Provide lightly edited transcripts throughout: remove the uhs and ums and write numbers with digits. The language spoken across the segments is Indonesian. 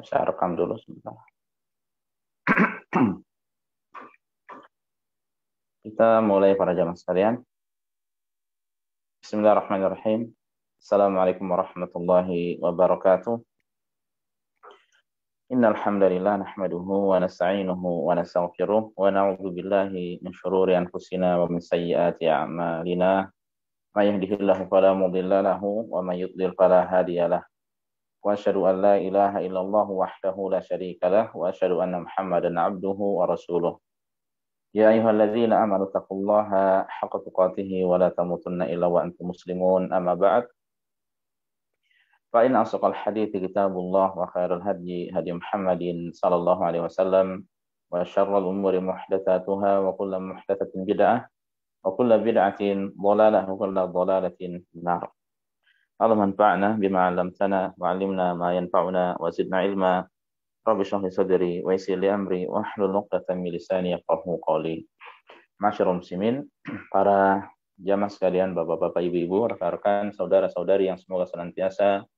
Saya rekam dulu sebentar. Kita mulai para jamaah sekalian. Bismillahirrahmanirrahim. Assalamualaikum warahmatullahi wabarakatuh. Innal hamdalillah nahmaduhu wa nasta'inuhu wa nastaghfiruh wa na'udzu billahi min shururi anfusina wa min sayyiati a'malina. May yahdihillahu fala mudilla lahu wa may yudlil fala hadiyalah. Wa asyhadu an la ilaha illallah wahdahu la syarika lah wa asyhadu anna Muhammadan 'abduhu wa rasuluh. Ya ayyuhalladzina amanu taqullaha haqqa tuqatih wa la tamutunna illa wa antum muslimun. Amma ba'd. Fa in asqal hadithi kitabullah wa khairul hadyi hadi Muhammadin sallallahu alaihi wasallam wa syarrul umuri muhdatsatuha wa kullu muhdatsatin bid'ah wa kullu bid'atin dhalalah wa kullu dhalalatin nar. Allahumma anfa'na bima 'allamtana wa 'allimna ma yanfa'una wa zidna ilma. Rabbi shrah li sadri wa yassir li amri wa hlul 'uqdatam min lisani yafqahu qawli. Masyarul muslimin, para jamaah sekalian, bapak-bapak, ibu-ibu, rekan-rekan, saudara-saudari yang semoga senantiasa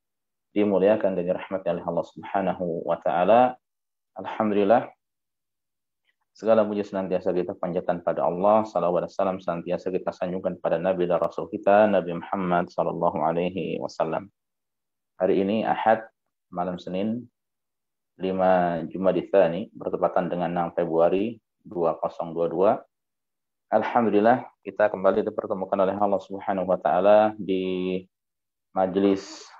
dimuliakan dan dirahmati oleh Allah Subhanahu wa taala. Alhamdulillah, segala puji senantiasa kita panjatkan pada Allah, salawat dan salam senantiasa kita sanjungkan pada Nabi dan Rasul kita, Nabi Muhammad sallallahu alaihi wasallam. Hari ini Ahad, malam Senin, 5 Jumadil Tsani, bertepatan dengan 6 Februari 2022. Alhamdulillah, kita kembali dipertemukan oleh Allah Subhanahu wa taala di majelis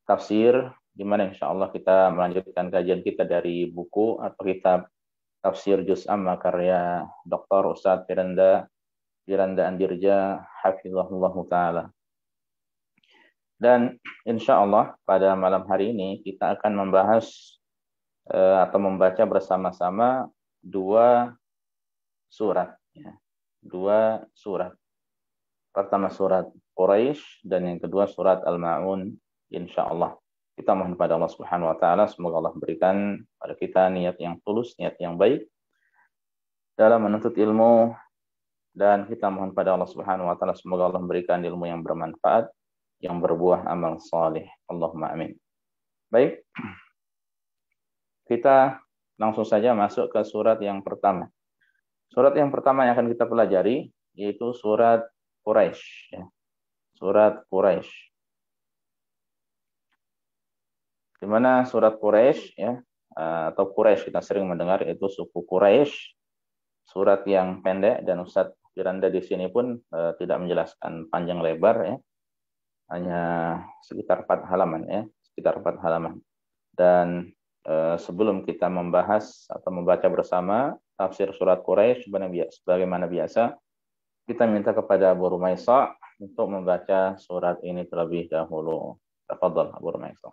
tafsir, di mana insyaallah kita melanjutkan kajian kita dari buku atau kitab Tafsir Juz Amma karya Dr. Ustadz Firanda Andirja hafizahullah taala. Dan insyaallah pada malam hari ini kita akan membahas atau membaca bersama-sama dua surat, ya. Dua surat. Pertama surat Quraisy dan yang kedua surat Al-Ma'un, insyaallah. Kita mohon pada Allah Subhanahu wa taala semoga Allah berikan pada kita niat yang tulus, niat yang baik dalam menuntut ilmu, dan kita mohon pada Allah Subhanahu wa taala semoga Allah memberikan ilmu yang bermanfaat, yang berbuah amal saleh. Allahumma amin. Baik. Kita langsung saja masuk ke surat yang pertama. Surat yang pertama yang akan kita pelajari yaitu surat Quraisy, ya. Surat Quraisy. Di mana surat Quraisy, ya, atau Quraisy kita sering mendengar itu suku Quraisy. Surat yang pendek, dan Ustadz Firanda di sini pun tidak menjelaskan panjang lebar, ya. Hanya sekitar 4 halaman, ya, sekitar 4 halaman. Dan sebelum kita membahas atau membaca bersama tafsir surat Quraisy sebagaimana biasa, kita minta kepada Abu Rumaisa untuk membaca surat ini terlebih dahulu. Tafadhal Abu Rumaisa.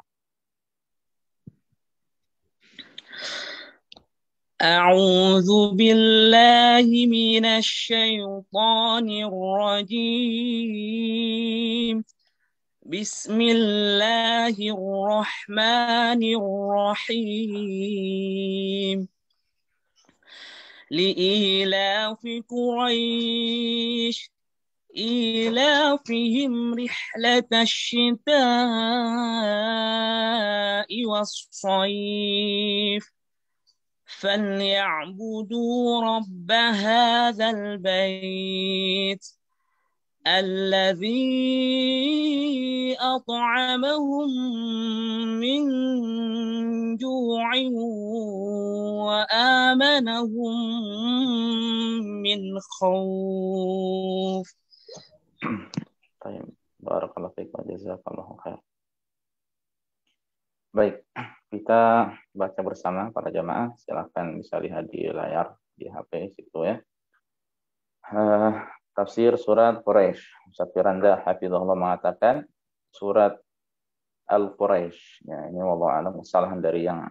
A'udzu billahi minasy syaithanir rajim. Bismillahirrahmanirrahim. لإيلاف قريش إيلافهم رحلة الشتاء والصيف فليعبدوا رب هذا البيت الذي أطعمهم من جوع وآمنهم من خوف. Barakallahu fiik wa jazakallahu khair. Baik, kita baca bersama para jamaah. Silakan bisa lihat di layar di HP situ, ya. Tafsir surat Quraisy. Ustaz Firanda hafizahullah mengatakan surat Al-Quraisy. Ya, ini wallahu a'lam kesalahan dari yang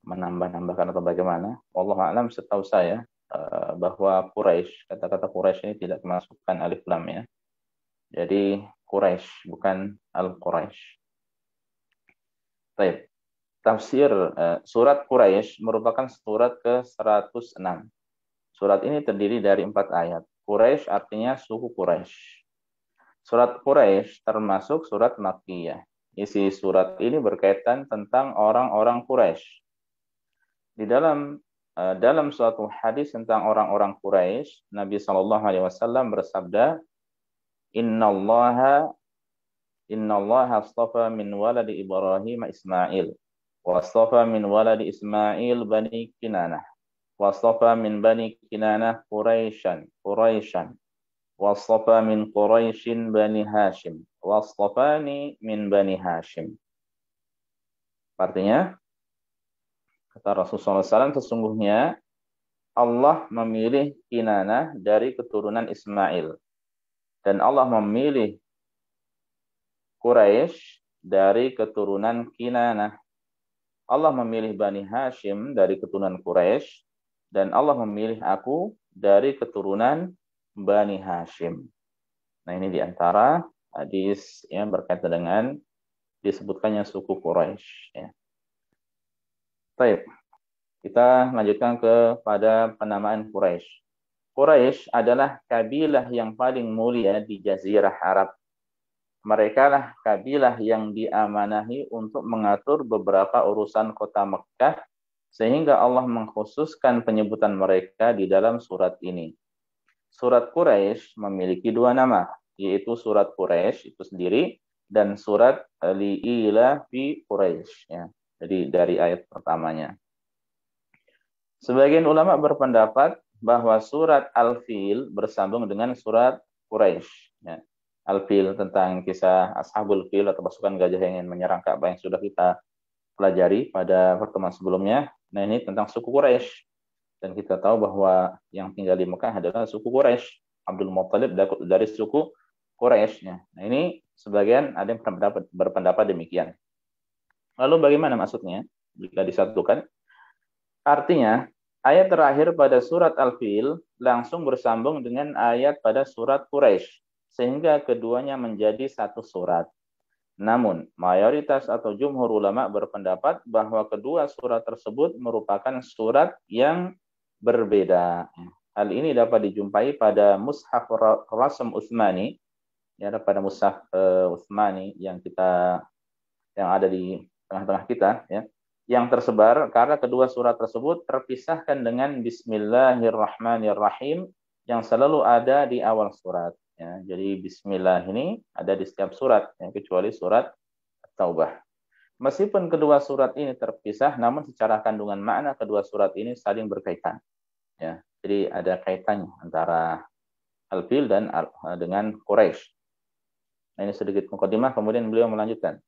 menambah-nambahkan atau bagaimana. Wallahu a'lam, setahu saya bahwa Quraisy, kata-kata Quraisy ini tidak memasukkan alif lam, ya. Jadi Quraisy bukan Al-Quraisy. Baik. Tafsir surat Quraisy merupakan surat ke-106. Surat ini terdiri dari 4 ayat. Quraisy artinya suku Quraisy. Surat Quraisy termasuk surat Makkiyah, isi surat ini berkaitan tentang orang-orang Quraisy. Di dalam suatu hadis tentang orang-orang Quraisy, Nabi Shallallahu Alaihi Wasallam bersabda, Innallaha astafa min waladi Ibrahim Ismail, wa astafa min waladi Ismail bani Kinanah, wa astafa min bani Kinanah Quraisyan, wa astafa min Quraisyin bani Hashim, wa astafani min bani Hashim. Artinya, kata Rasulullah SAW, sesungguhnya Allah memilih Kinanah dari keturunan Ismail. Dan Allah memilih Quraisy dari keturunan Kinanah. Allah memilih Bani Hashim dari keturunan Quraisy. Dan Allah memilih aku dari keturunan Bani Hashim. Nah, ini diantara hadis yang berkaitan dengan disebutkannya suku Quraisy. Ya. Baik, kita lanjutkan kepada penamaan Quraisy. Quraisy adalah kabilah yang paling mulia di Jazirah Arab. Mereka lah kabilah yang diamanahi untuk mengatur beberapa urusan kota Mekkah, sehingga Allah mengkhususkan penyebutan mereka di dalam surat ini. Surat Quraisy memiliki dua nama, yaitu surat Quraisy itu sendiri dan surat Li'ila fi Quraisy. Ya. Jadi dari ayat pertamanya. Sebagian ulama berpendapat bahwa surat Al-Fil bersambung dengan surat Quraisy. Ya. Al-Fil tentang kisah Ashabul Fil atau pasukan gajah yang ingin menyerang Ka'bah yang sudah kita pelajari pada pertemuan sebelumnya. Nah, ini tentang suku Quraisy. Dan kita tahu bahwa yang tinggal di Mekah adalah suku Quraisy. Abdul Muttalib dari suku Quraisy. Ya. Nah, ini sebagian ada yang berpendapat demikian. Lalu bagaimana maksudnya jika disatukan? Artinya, ayat terakhir pada surat Al-Fil langsung bersambung dengan ayat pada surat Quraisy, sehingga keduanya menjadi satu surat. Namun, mayoritas atau jumhur ulama berpendapat bahwa kedua surat tersebut merupakan surat yang berbeda. Hal ini dapat dijumpai pada Mushaf Rasm Utsmani, ya, pada Mushaf Utsmani yang ada di tengah-tengah kita, ya, yang tersebar karena kedua surat tersebut terpisahkan dengan Bismillahirrahmanirrahim yang selalu ada di awal surat. Ya, jadi Bismillah ini ada di setiap surat, ya, kecuali surat Taubah. Meskipun kedua surat ini terpisah, namun secara kandungan makna kedua surat ini saling berkaitan. Ya, jadi ada kaitannya antara Al-Fil dan dengan Quraisy. Nah, ini sedikit mukadimah, kemudian beliau melanjutkan.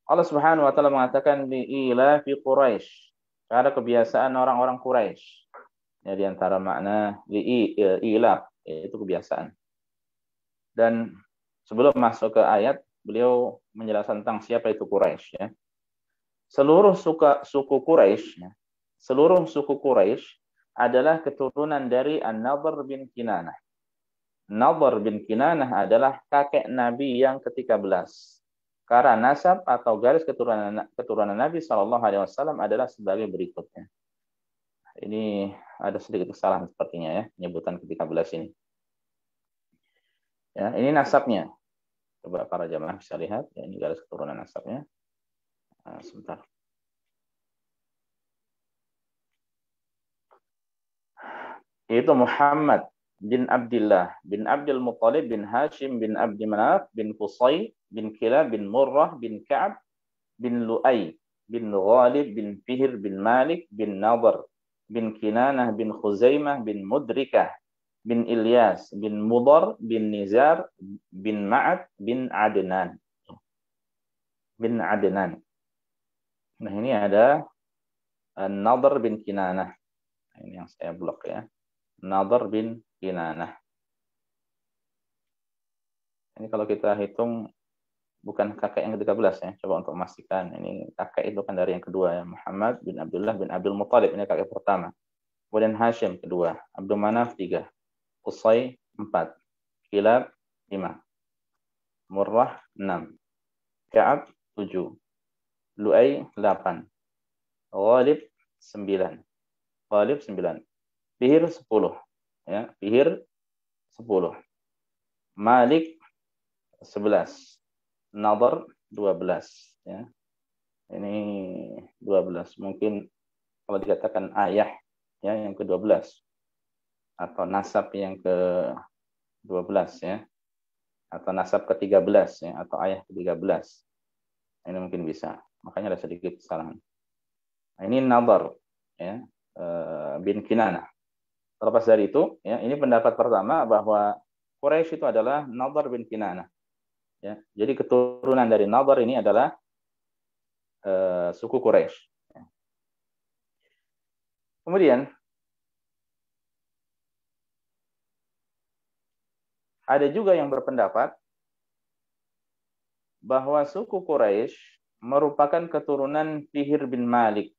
Allah Subhanahu wa taala mengatakan li'ila fi Quraisy, karena kebiasaan orang-orang Quraisy. Ya, di antara makna li'ila itu kebiasaan. Dan sebelum masuk ke ayat, beliau menjelaskan tentang siapa itu Quraisy, ya. Seluruh suku Quraisy, ya, seluruh suku Quraisy adalah keturunan dari An-Nadhr bin Kinanah. Nadhr bin Kinanah adalah kakek Nabi yang ke-13. Karena nasab atau garis keturunan Nabi Shallallahu Alaihi Wasallam adalah sebagai berikutnya. Ini ada sedikit kesalahan sepertinya, ya, penyebutan ke-13 ini. Ya, ini nasabnya. Coba para jamaah bisa lihat, ya, ini garis keturunan nasabnya. Nah, sebentar. Itu Muhammad bin Abdullah bin Abdul Muttalib bin Hashim bin Abdi Manaf bin Qusay bin Kilab bin Murrah bin Ka'ab bin Lu'ay bin Ghalib bin Fihr bin Malik bin Nadhr bin Kinanah bin Khuzaimah bin Mudrikah bin Ilyas bin Mudar bin Nizar bin Ma'ad bin Adnan. Nah, ini ada Nadhr bin Kinanah. Ini yang saya blok, ya. Nadhr bin Kinanah. Ini kalau kita hitung bukan kakek yang ke-13, ya. Coba untuk memastikan. Ini kakek itu kan dari yang kedua, ya. Muhammad bin Abdullah bin Abdul Muttalib, ini kakek pertama. Kemudian Hashim kedua, Abdul Manaf 3, Qusay 4, Kilab 5, Murrah 6, Ka'ab 7, Lu'ay 8, Ghalib 9, Fihr 10, ya, Fihr 10, Malik 11, Nadhr 12 ya. Ini 12. Mungkin kalau dikatakan ayah ya yang ke-12 atau nasab yang ke-12 ya, atau nasab ke-13 ya, atau ayah ke-13. Ini mungkin bisa. Makanya ada sedikit kesalahan. Nah, ini Nadhr ya, bin Kinanah. Terlepas dari itu, ya, ini pendapat pertama bahwa Quraisy itu adalah Nadhr bin Kinanah. Ya, jadi keturunan dari Nadhr ini adalah suku Quraisy. Ya. Kemudian ada juga yang berpendapat bahwa suku Quraisy merupakan keturunan Fihr bin Malik,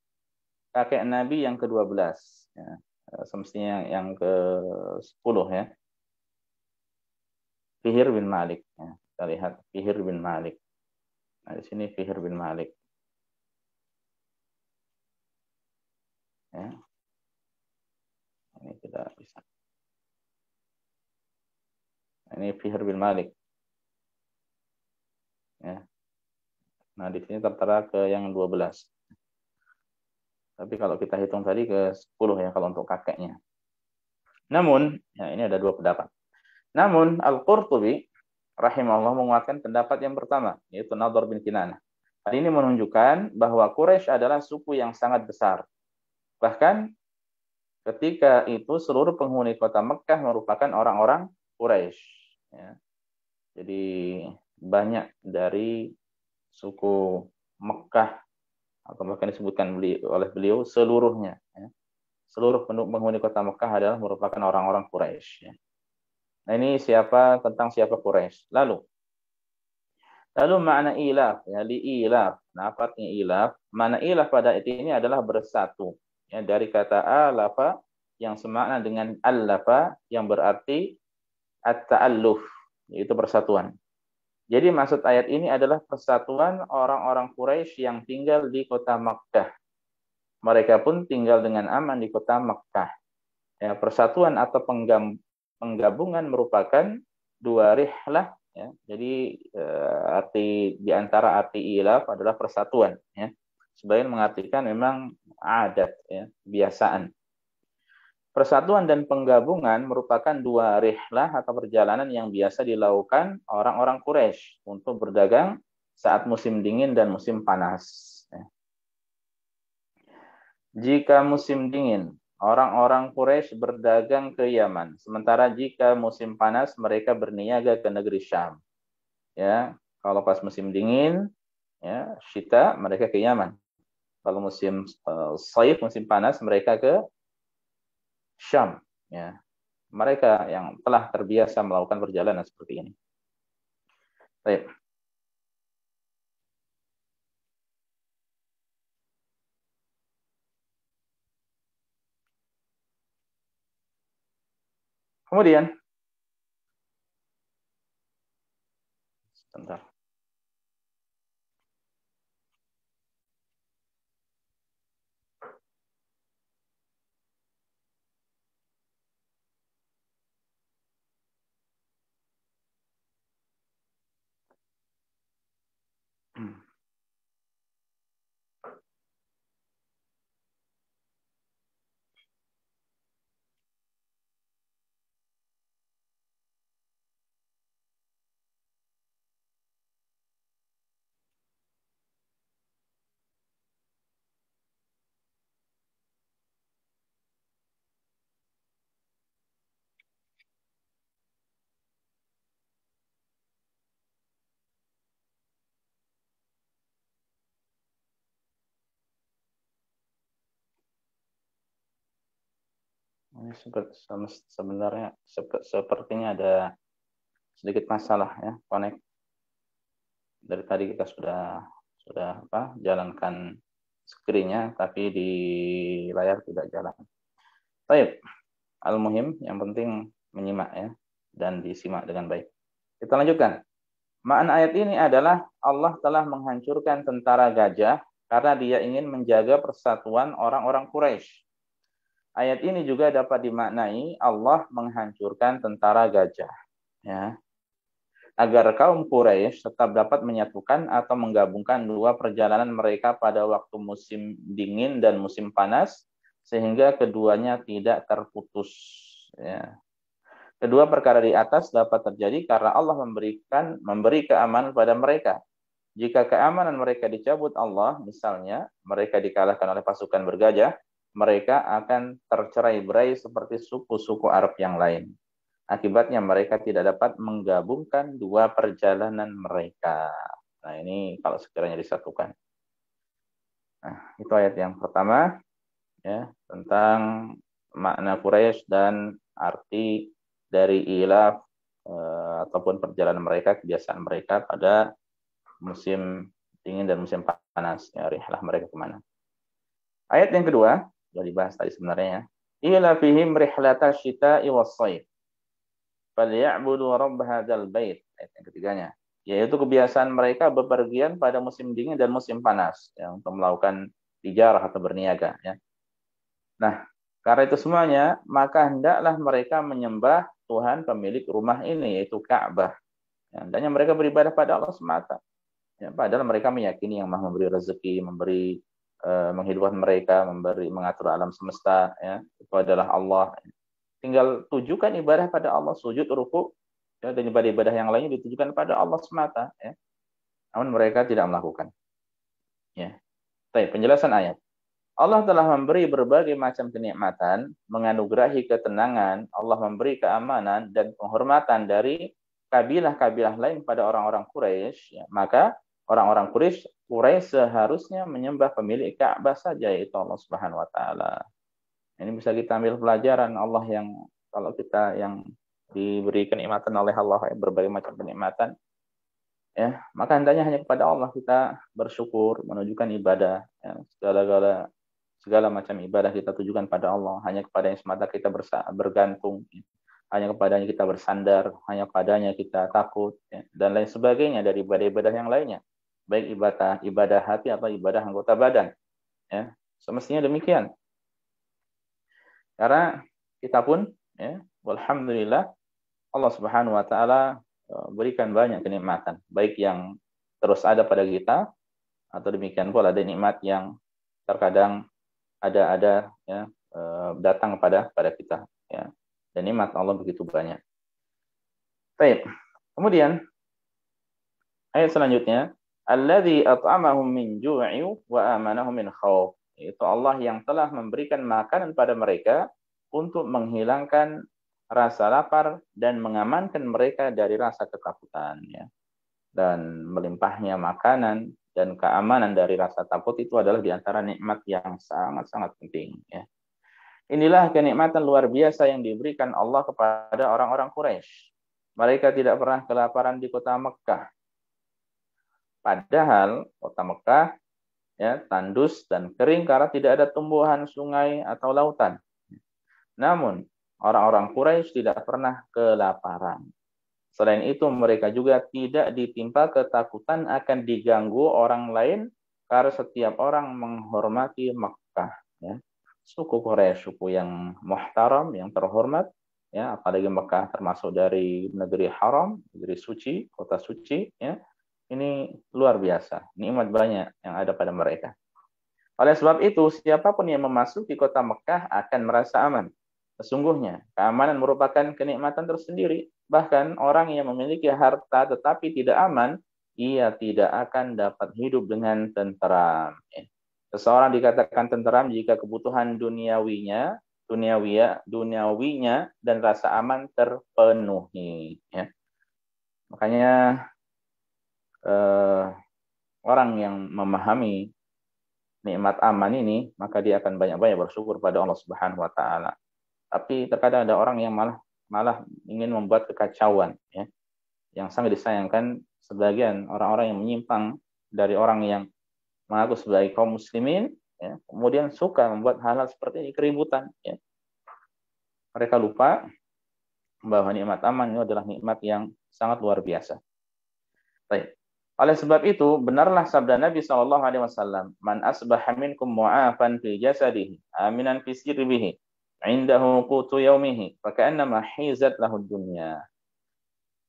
kakek Nabi yang ke-12. Ya, semestinya yang ke-10 ya. Fihr bin Malik. Ya, kita lihat Fihr bin Malik. Nah, di sini Fihr bin Malik. Ya. Ini tidak bisa. Ini Fihr bin Malik. Ya. Nah, di sini tertera ke yang 12. Tapi kalau kita hitung tadi ke 10 ya kalau untuk kakeknya. Namun, ya ini ada dua pendapat. Namun Al-Qurtubi rahimahullah menguatkan pendapat yang pertama, yaitu Nadhr bin Kinanah. Hal ini menunjukkan bahwa Quraisy adalah suku yang sangat besar. Bahkan ketika itu seluruh penghuni kota Mekkah merupakan orang-orang Quraisy. Ya. Jadi banyak dari suku Mekkah atau bahkan disebutkan oleh beliau seluruhnya. Ya. Seluruh penghuni kota Mekkah adalah merupakan orang-orang Quraisy. Ya. Nah ini tentang siapa Quraisy. Lalu makna ilaf, ya, liilaf. Nah, apa artinya ilaf? Makna ilaf pada ayat ini adalah bersatu. Ya, dari kata alafa yang semakna dengan allafa yang berarti at-ta'alluf, yaitu persatuan. Jadi maksud ayat ini adalah persatuan orang-orang Quraisy yang tinggal di kota Makkah. Mereka pun tinggal dengan aman di kota Makkah. Ya, persatuan atau penggabungan merupakan dua rihlah. Ya, jadi arti di antara arti ilaf adalah persatuan. Ya. Sebagian mengartikan memang adat, ya, kebiasaan. Persatuan dan penggabungan merupakan dua rihlah atau perjalanan yang biasa dilakukan orang-orang Quraisy untuk berdagang saat musim dingin dan musim panas. Ya. Jika musim dingin, orang-orang Quraisy berdagang ke Yaman. Sementara jika musim panas, mereka berniaga ke negeri Syam. Ya, kalau pas musim dingin, ya, syita, mereka ke Yaman. Kalau musim saif, musim panas, mereka ke Syam. Ya, mereka yang telah terbiasa melakukan perjalanan seperti ini. Baik. Kemudian, sebentar. Ini sebenarnya sepertinya ada sedikit masalah ya, connect. Dari tadi kita sudah jalankan screen-nya, tapi di layar tidak jalan. Baik, al-muhim yang penting menyimak ya dan disimak dengan baik. Kita lanjutkan. Makna ayat ini adalah Allah telah menghancurkan tentara gajah karena dia ingin menjaga persatuan orang-orang Quraisy. Ayat ini juga dapat dimaknai Allah menghancurkan tentara gajah. Ya. agar kaum Quraisy tetap dapat menyatukan atau menggabungkan dua perjalanan mereka pada waktu musim dingin dan musim panas, sehingga keduanya tidak terputus. Ya. Kedua perkara di atas dapat terjadi karena Allah memberi keamanan pada mereka. Jika keamanan mereka dicabut Allah, misalnya mereka dikalahkan oleh pasukan bergajah, mereka akan tercerai-berai seperti suku-suku Arab yang lain. Akibatnya mereka tidak dapat menggabungkan dua perjalanan mereka. Nah, ini kalau sekiranya disatukan. Nah, itu ayat yang pertama, ya, tentang makna Quraisy dan arti dari ilaf ataupun perjalanan mereka, kebiasaan mereka pada musim dingin dan musim panas. Ya, rihlah mereka kemana. Ayat yang kedua, sudah dibahas tadi sebenarnya. Ila fihim rihlata syita'i was-sayf. Falyabudu rabb hadzal bait. Ayat yang ketiganya, yaitu kebiasaan mereka bepergian pada musim dingin dan musim panas, ya, untuk melakukan tijarah atau berniaga, ya. Nah, karena itu semuanya, maka hendaklah mereka menyembah Tuhan pemilik rumah ini, yaitu Ka'bah. Ya, hendaknya mereka beribadah pada Allah semata. Ya, padahal mereka meyakini yang Maha memberi rezeki, menghidupkan mereka, mengatur alam semesta, ya, itu adalah Allah. Tinggal tujukan ibadah pada Allah, sujud, ruku, ya, dan ibadah-ibadah yang lainnya ditujukan pada Allah semata. Ya. Namun mereka tidak melakukan. Ya. Baik, penjelasan ayat. Allah telah memberi berbagai macam kenikmatan, menganugerahi ketenangan, Allah memberi keamanan dan penghormatan dari kabilah-kabilah lain pada orang-orang Quraisy. Ya. Maka orang-orang Quraisy seharusnya menyembah pemilik Ka'bah saja, yaitu Allah Subhanahu wa taala. Ini bisa kita ambil pelajaran Allah yang kalau kita yang diberi kenikmatan oleh Allah, ya, berbagai macam kenikmatan, ya, maka hendaknya hanya kepada Allah kita bersyukur, menunjukkan ibadah, ya, segala macam ibadah kita tujukan pada Allah, hanya kepadanya semata kita bergantung, ya, hanya kepadanya kita bersandar, hanya kepadanya kita takut, ya, dan lain sebagainya dari ibadah-ibadah yang lainnya, baik ibadah hati atau ibadah anggota badan, ya, semestinya demikian. Karena kita pun, ya, alhamdulillah Allah Subhanahu wa taala berikan banyak kenikmatan, baik yang terus ada pada kita atau demikian pula ada nikmat yang terkadang ada, ya, datang pada kita, ya. Dan nikmat Allah begitu banyak. Baik. Kemudian ayat selanjutnya, alladzi at'amahum min ju'i wa amanahum min khauf. Itu Allah yang telah memberikan makanan pada mereka untuk menghilangkan rasa lapar dan mengamankan mereka dari rasa ketakutan, ya. Dan melimpahnya makanan dan keamanan dari rasa takut itu adalah di antara nikmat yang sangat-sangat penting, ya. Inilah kenikmatan luar biasa yang diberikan Allah kepada orang-orang Quraisy. Mereka tidak pernah kelaparan di kota Mekah. Padahal kota Mekah, ya, tandus dan kering karena tidak ada tumbuhan sungai atau lautan. Namun orang-orang Quraisy tidak pernah kelaparan. Selain itu mereka juga tidak ditimpa ketakutan akan diganggu orang lain karena setiap orang menghormati Mekah, ya. Suku Quraisy suku yang muhtaram, yang terhormat, ya, apalagi Mekah termasuk dari negeri haram, negeri suci, kota suci, ya. Ini luar biasa, nikmat banyak yang ada pada mereka. Oleh sebab itu, siapapun yang memasuki kota Mekah akan merasa aman. Sesungguhnya, keamanan merupakan kenikmatan tersendiri. Bahkan orang yang memiliki harta tetapi tidak aman, ia tidak akan dapat hidup dengan tenteram. Seseorang dikatakan tenteram jika kebutuhan duniawinya dan rasa aman terpenuhi. Ya. Makanya orang yang memahami nikmat aman ini, maka dia akan banyak-banyak bersyukur pada Allah Subhanahu wa taala. Tapi terkadang ada orang yang malah ingin membuat kekacauan, ya. Yang sangat disayangkan sebagian orang-orang yang menyimpang dari orang yang mengaku sebagai kaum muslimin, ya, kemudian suka membuat hal-hal seperti ini, keributan, ya. Mereka lupa bahwa nikmat aman itu adalah nikmat yang sangat luar biasa. Baik. Oleh sebab itu, benarlah sabda Nabi SAW, "Man asbaha minkum mu'afan fi jasadihi, aminan fi sirbihi, indahu qutu yaumihi, faka'annama hizat lahu dunya."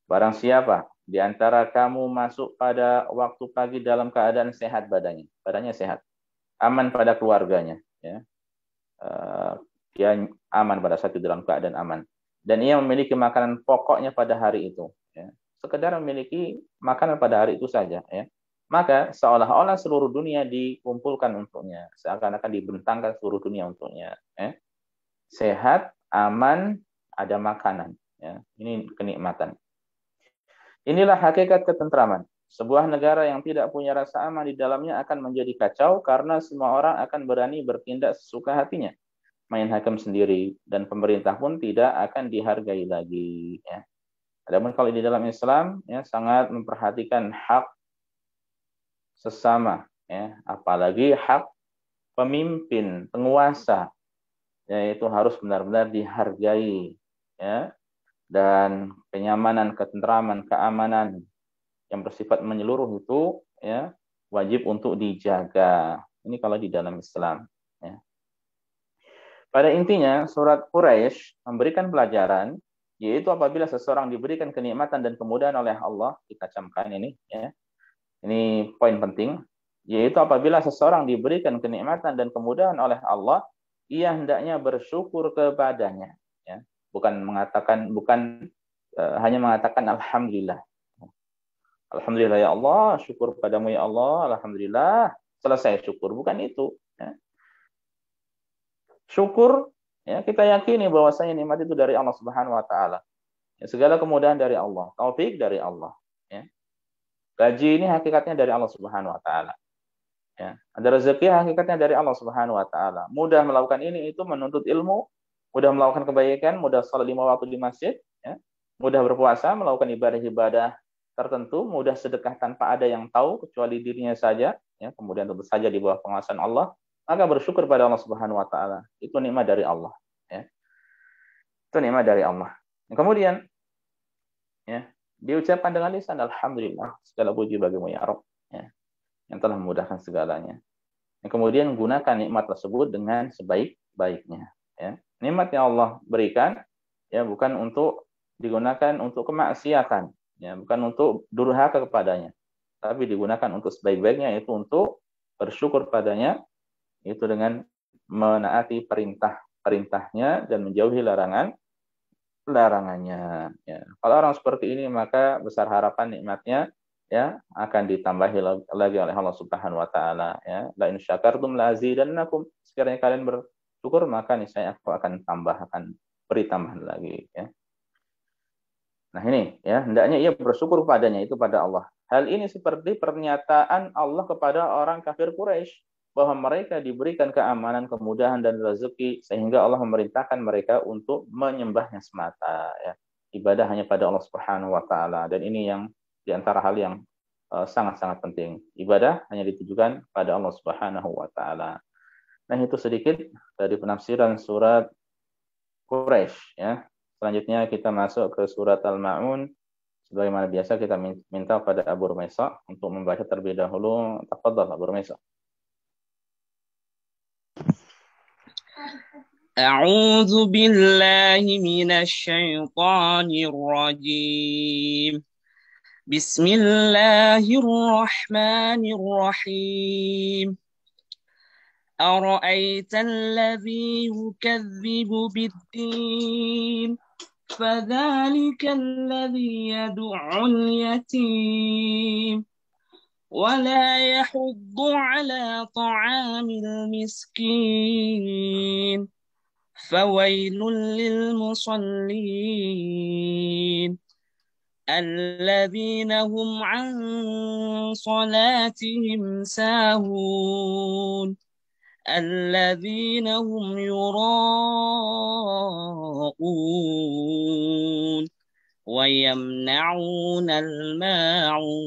Barang siapa di antara kamu masuk pada waktu pagi dalam keadaan sehat badannya sehat, aman pada keluarganya, ya. Dia aman pada saat itu dalam keadaan aman. Dan ia memiliki makanan pokoknya pada hari itu. Ya. Sekedar memiliki makanan pada hari itu saja. Ya. Maka seolah-olah seluruh dunia dikumpulkan untuknya. Seakan-akan dibentangkan seluruh dunia untuknya. Ya. Sehat, aman, ada makanan. Ya. Ini kenikmatan. Inilah hakikat ketentraman. Sebuah negara yang tidak punya rasa aman di dalamnya akan menjadi kacau karena semua orang akan berani bertindak sesuka hatinya, main hakim sendiri, dan pemerintah pun tidak akan dihargai lagi. Ya. Adapun kalau di dalam Islam, ya, sangat memperhatikan hak sesama, ya, apalagi hak pemimpin, penguasa, yaitu harus benar-benar dihargai, ya, dan kenyamanan, ketentraman, keamanan yang bersifat menyeluruh itu, ya, wajib untuk dijaga. Ini kalau di dalam Islam. Ya. Pada intinya, surat Quraisy memberikan pelajaran, yaitu apabila seseorang diberikan kenikmatan dan kemudahan oleh Allah, kita camkan ini, ya. Ini poin penting, yaitu apabila seseorang diberikan kenikmatan dan kemudahan oleh Allah, ia hendaknya bersyukur kepadanya, ya. Bukan hanya mengatakan alhamdulillah. Alhamdulillah ya Allah, syukur padamu ya Allah, alhamdulillah, selesai syukur. Bukan itu. Ya. Syukur, ya, kita yakini bahwasanya nikmat itu dari Allah Subhanahu wa taala. Ya, segala kemudahan dari Allah, taufik dari Allah, ya. Gaji ini hakikatnya dari Allah Subhanahu wa taala. Ya. Ada rezeki hakikatnya dari Allah Subhanahu wa taala. Mudah melakukan ini itu menuntut ilmu, mudah melakukan kebaikan, mudah salat 5 waktu di masjid, ya. Mudah berpuasa, melakukan ibadah-ibadah tertentu, mudah sedekah tanpa ada yang tahu kecuali dirinya saja, ya. Kemudian tentu saja di bawah pengawasan Allah. Maka bersyukur pada Allah Subhanahu wa taala. Itu nikmat dari Allah, ya. Itu nikmat dari Allah. Kemudian, ya, diucapkan dengan lisan alhamdulillah, segala puji bagimu ya Rabb, ya, yang telah memudahkan segalanya. Kemudian gunakan nikmat tersebut dengan sebaik-baiknya, ya. Nikmat yang Allah berikan, ya, bukan untuk digunakan untuk kemaksiatan, ya, bukan untuk durhaka kepadanya, tapi digunakan untuk sebaik-baiknya, yaitu untuk bersyukur padanya, itu dengan menaati perintahnya dan menjauhi larangannya. Ya. Kalau orang seperti ini, maka besar harapan nikmatnya, ya, akan ditambahi lagi oleh Allah Subhanahu wa taala, ya. La in syakartum la azidannakum. Sekiranya kalian bersyukur, maka niscaya aku akan beri tambahan lagi, ya. Nah ini, ya, hendaknya ia bersyukur padanya, itu pada Allah. Hal ini seperti pernyataan Allah kepada orang kafir Quraisy bahwa mereka diberikan keamanan, kemudahan, dan rezeki sehingga Allah memerintahkan mereka untuk menyembahnya semata, ya. Ibadah hanya pada Allah Subhanahu wa taala, dan ini yang di antara hal yang sangat-sangat penting. Ibadah hanya ditujukan pada Allah Subhanahu wa taala. Nah, itu sedikit dari penafsiran surat Quraisy, ya. Selanjutnya kita masuk ke surat Al-Ma'un. Sebagaimana biasa kita minta pada Abu Rumaisa untuk membaca terlebih dahulu. Tafadhal Abu Rumaisa. أعوذ بالله من الشيطان الرجيم بسم الله الرحمن الرحيم أرأيت الذي يكذب بالدين فذلك الذي يدع اليتيم ولا يحض على طعام المسكين فويل للمصلين الذين هم عن صلاتهم ساهون الذين هم يراءون ويمنعون الماعون.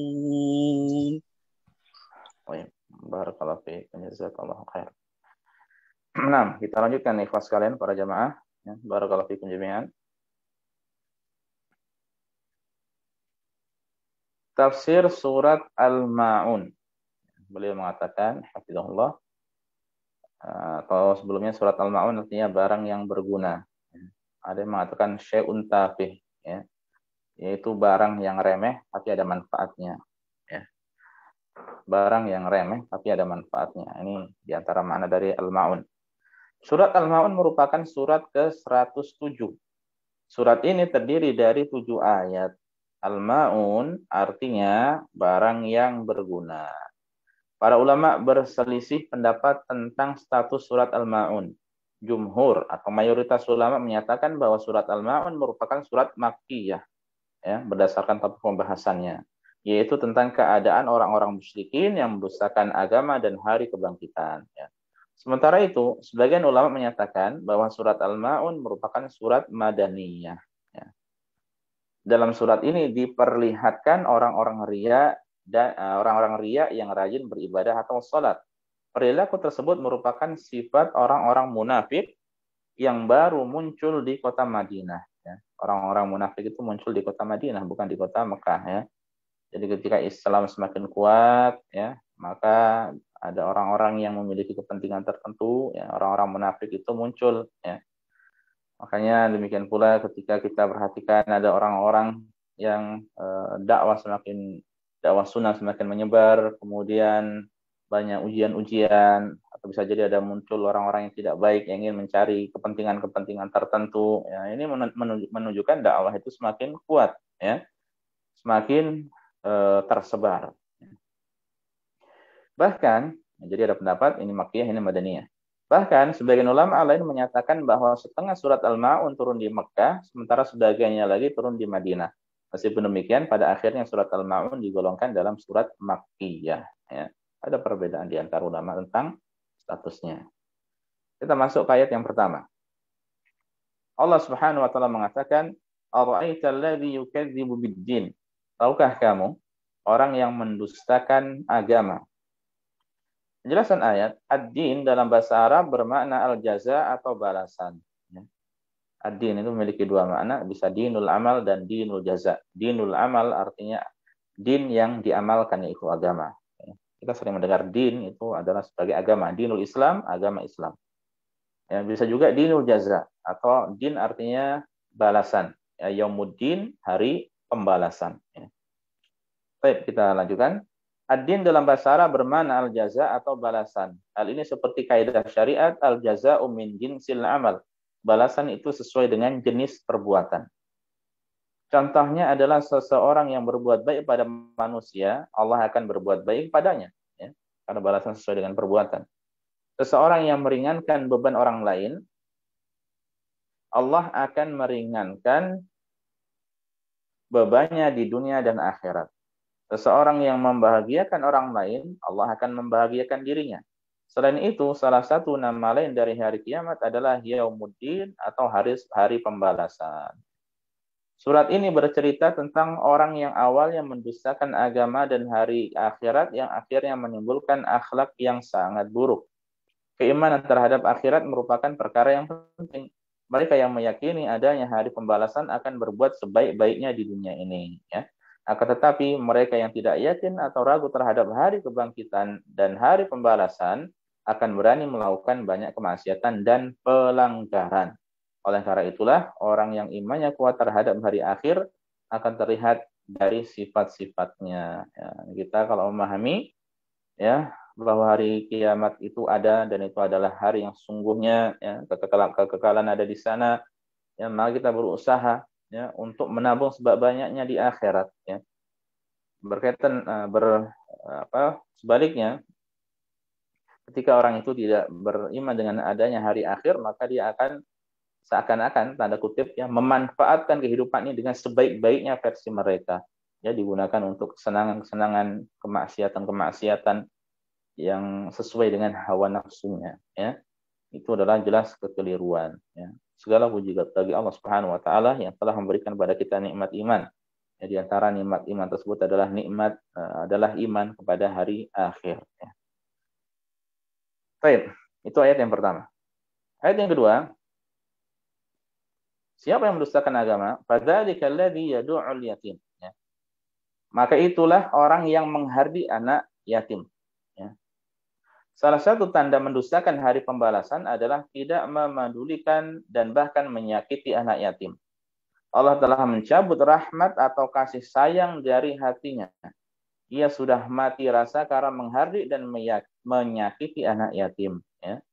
Baik, barakallahu fiik, jazakallahu khair. Nah, kita lanjutkan nih ikhlas kalian para jamaah, ya. Barakallahu fiikum jami'an. Tafsir surat Al-Ma'un. Beliau mengatakan hafizahullah, atau sebelumnya surat Al-Ma'un artinya barang yang berguna. Ada yang mengatakan syai'un tafih, ya. yaitu barang yang remeh tapi ada manfaatnya. Ya. Barang yang remeh tapi ada manfaatnya. Ini diantara makna dari Al-Ma'un. Surat Al-Ma'un merupakan surat ke-107. Surat ini terdiri dari 7 ayat. Al-Ma'un artinya barang yang berguna. Para ulama berselisih pendapat tentang status surat Al-Ma'un. Jumhur atau mayoritas ulama menyatakan bahwa surat Al-Ma'un merupakan surat Makkiyah, ya, berdasarkan topik pembahasannya, yaitu tentang keadaan orang-orang musyrikin yang mendustakan agama dan hari kebangkitan. Ya. Sementara itu, sebagian ulama menyatakan bahwa surat Al-Ma'un merupakan surat Madaniyah. Ya. Dalam surat ini diperlihatkan orang-orang ria dan orang-orang ria yang rajin beribadah atau sholat. Perilaku tersebut merupakan sifat orang-orang munafik yang baru muncul di kota Madinah. Ya. Orang-orang munafik itu muncul di kota Madinah, bukan di kota Mekah. Ya. Jadi ketika Islam semakin kuat, ya, maka ada orang-orang yang memiliki kepentingan tertentu, ya, orang-orang munafik itu muncul. Ya. Makanya demikian pula ketika kita perhatikan ada orang-orang yang dakwah sunnah semakin menyebar, kemudian banyak ujian-ujian, atau bisa jadi ada muncul orang-orang yang tidak baik yang ingin mencari kepentingan-kepentingan tertentu. Ya, ini menunjukkan dakwah itu semakin kuat, ya, semakin tersebar. Bahkan, jadi ada pendapat ini Makkiyah, ini Madaniyah. Bahkan sebagian ulama lain menyatakan bahwa setengah surat Al-Ma'un turun di Mekkah, sementara sebagiannya lagi turun di Madinah. Meskipun demikian, pada akhirnya surat Al-Ma'un digolongkan dalam surat Makkiyah. Ya. Ada perbedaan di antara ulama tentang statusnya. Kita masuk ke ayat yang pertama. Allah Subhanahu wa taala mengatakan, "Ara'aita alladzi yukadzibu bid-din?" Tahukah kamu orang yang mendustakan agama? Penjelasan ayat, ad-din dalam bahasa Arab bermakna al-jaza atau balasan. Ad-din itu memiliki dua makna, bisa dinul amal dan dinul jaza. Dinul amal artinya din yang diamalkan, yaitu agama. Kita sering mendengar din itu adalah sebagai agama. Dinul Islam, agama Islam. Ya, bisa juga dinul jaza atau din artinya balasan. Ya, yaumuddin, hari pembalasan. Ya. Baik, kita lanjutkan. Ad-din dalam bahasa Arab bermakna al-jaza atau balasan. Hal ini seperti kaidah syariat al-jaza'u min jinsil amal. Balasan itu sesuai dengan jenis perbuatan. Contohnya adalah seseorang yang berbuat baik pada manusia, Allah akan berbuat baik padanya. Ya, karena balasan sesuai dengan perbuatan. Seseorang yang meringankan beban orang lain, Allah akan meringankan bebannya di dunia dan akhirat. Seseorang yang membahagiakan orang lain, Allah akan membahagiakan dirinya. Selain itu, salah satu nama lain dari hari kiamat adalah Yaumuddin atau hari pembalasan. Surat ini bercerita tentang orang yang awalnya mendustakan agama dan hari akhirat yang akhirnya menimbulkan akhlak yang sangat buruk. Keimanan terhadap akhirat merupakan perkara yang penting. Mereka yang meyakini adanya hari pembalasan akan berbuat sebaik-baiknya di dunia ini. Ya. Akan tetapi mereka yang tidak yakin atau ragu terhadap hari kebangkitan dan hari pembalasan akan berani melakukan banyak kemaksiatan dan pelanggaran. Oleh karena itulah orang yang imannya kuat terhadap hari akhir akan terlihat dari sifat-sifatnya. Ya, kita kalau memahami ya bahwa hari kiamat itu ada dan itu adalah hari yang sungguhnya, ya, kekekalan ada di sana, ya, maka kita berusaha, ya, untuk menabung sebanyaknya di akhirat. Ya. Berkaitan sebaliknya, ketika orang itu tidak beriman dengan adanya hari akhir, maka dia akan seakan-akan tanda kutip ya memanfaatkan kehidupan ini dengan sebaik-baiknya versi mereka, ya, digunakan untuk kesenangan-kesenangan, kemaksiatan-kemaksiatan yang sesuai dengan hawa nafsunya, ya. Itu adalah jelas kekeliruan, ya. Segala puji bagi Allah Subhanahu wa taala yang telah memberikan kepada kita nikmat iman. Ya, di antara nikmat iman tersebut adalah adalah iman kepada hari akhir, ya. Baik, itu ayat yang pertama. Ayat yang kedua, siapa yang mendustakan agama? Fadzalika alladzi yad'ul yatim. Ya. Maka itulah orang yang menghardi anak yatim. Ya. Salah satu tanda mendustakan hari pembalasan adalah tidak memedulikan dan bahkan menyakiti anak yatim. Allah telah mencabut rahmat atau kasih sayang dari hatinya. Ia sudah mati rasa karena menghardik dan menyakiti anak yatim. Ya.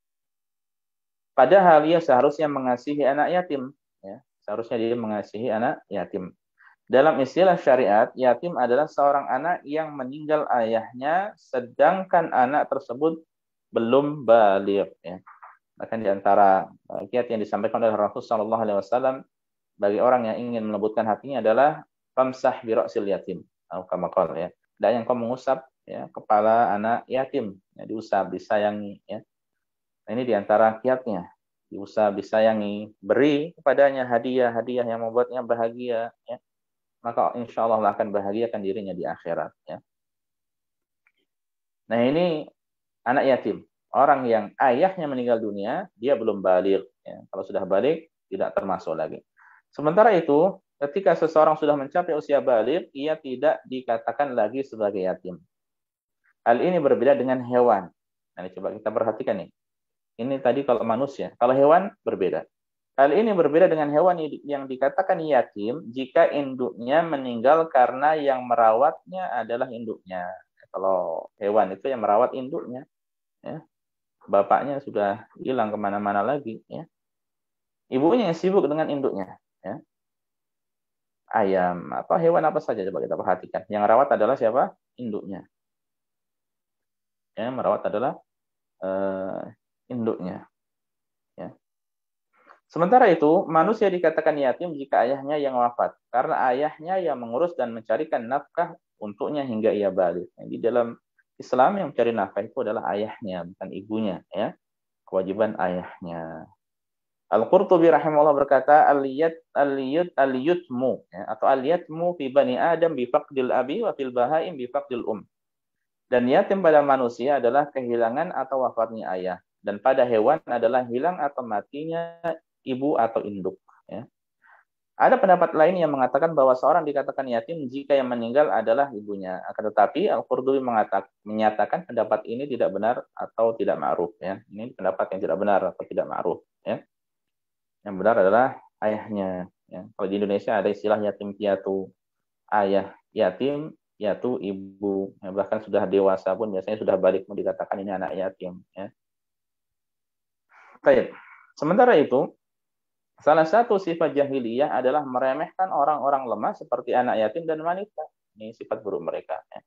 Padahal ia seharusnya mengasihi anak yatim. Ya. Seharusnya dia mengasihi anak yatim. Dalam istilah syariat, yatim adalah seorang anak yang meninggal ayahnya, sedangkan anak tersebut belum baligh. Ya. Bahkan di antara kiat yang disampaikan oleh Rasulullah SAW bagi orang yang ingin melembutkan hatinya adalah famsah bi ra'sil yatim atau kama qala ya. Dan yang kau mengusap ya kepala anak yatim, ya, diusap, disayangi ya. Nah, ini di antara kiatnya. Diusap, disayangi, beri kepadanya hadiah-hadiah yang membuatnya bahagia ya. Maka insya Allah akan bahagiakan dirinya di akhirat ya. Nah, ini anak yatim. Orang yang ayahnya meninggal dunia, dia belum baligh ya. Kalau sudah baligh tidak termasuk lagi. Sementara itu, ketika seseorang sudah mencapai usia baligh, ia tidak dikatakan lagi sebagai yatim. Hal ini berbeda dengan hewan. Nah, coba kita perhatikan nih. Ini tadi kalau manusia, kalau hewan berbeda. Hal ini berbeda dengan hewan yang dikatakan yatim jika induknya meninggal karena yang merawatnya adalah induknya. Kalau hewan itu yang merawat induknya, ya. Bapaknya sudah hilang kemana-mana lagi, ya. Ibunya yang sibuk dengan induknya, ya. Ayam atau hewan apa saja coba kita perhatikan. Yang merawat adalah siapa? Induknya. Yang merawat adalah induknya. Ya. Sementara itu, manusia dikatakan yatim jika ayahnya yang wafat, karena ayahnya yang mengurus dan mencarikan nafkah untuknya hingga ia balik. Di dalam Islam yang mencari nafkah itu adalah ayahnya, bukan ibunya, ya. Kewajiban ayahnya. Al-Qurtubi rahimahullah berkata, al-yutmu ya, atau al-yatmu fi bani Adam bi faqdil abi wa fil bahaim bi faqdil Dan yatim pada manusia adalah kehilangan atau wafatnya ayah, dan pada hewan adalah hilang atau matinya ibu atau induk. Ya. Ada pendapat lain yang mengatakan bahwa seorang dikatakan yatim jika yang meninggal adalah ibunya. Akan tetapi Al-Qurtubi menyatakan pendapat ini tidak benar atau tidak ma'ruf. Ya. Ini pendapat yang tidak benar atau tidak ma'ruf. Ya. Yang benar adalah ayahnya. Ya. Kalau di Indonesia ada istilah yatim piatu. Ayah yatim, piatu ibu. Ya, bahkan sudah dewasa pun biasanya sudah balik mau dikatakan ini anak yatim. Ya. Baik. Sementara itu, salah satu sifat jahiliyah adalah meremehkan orang-orang lemah seperti anak yatim dan wanita. Ini sifat buruk mereka. Ya.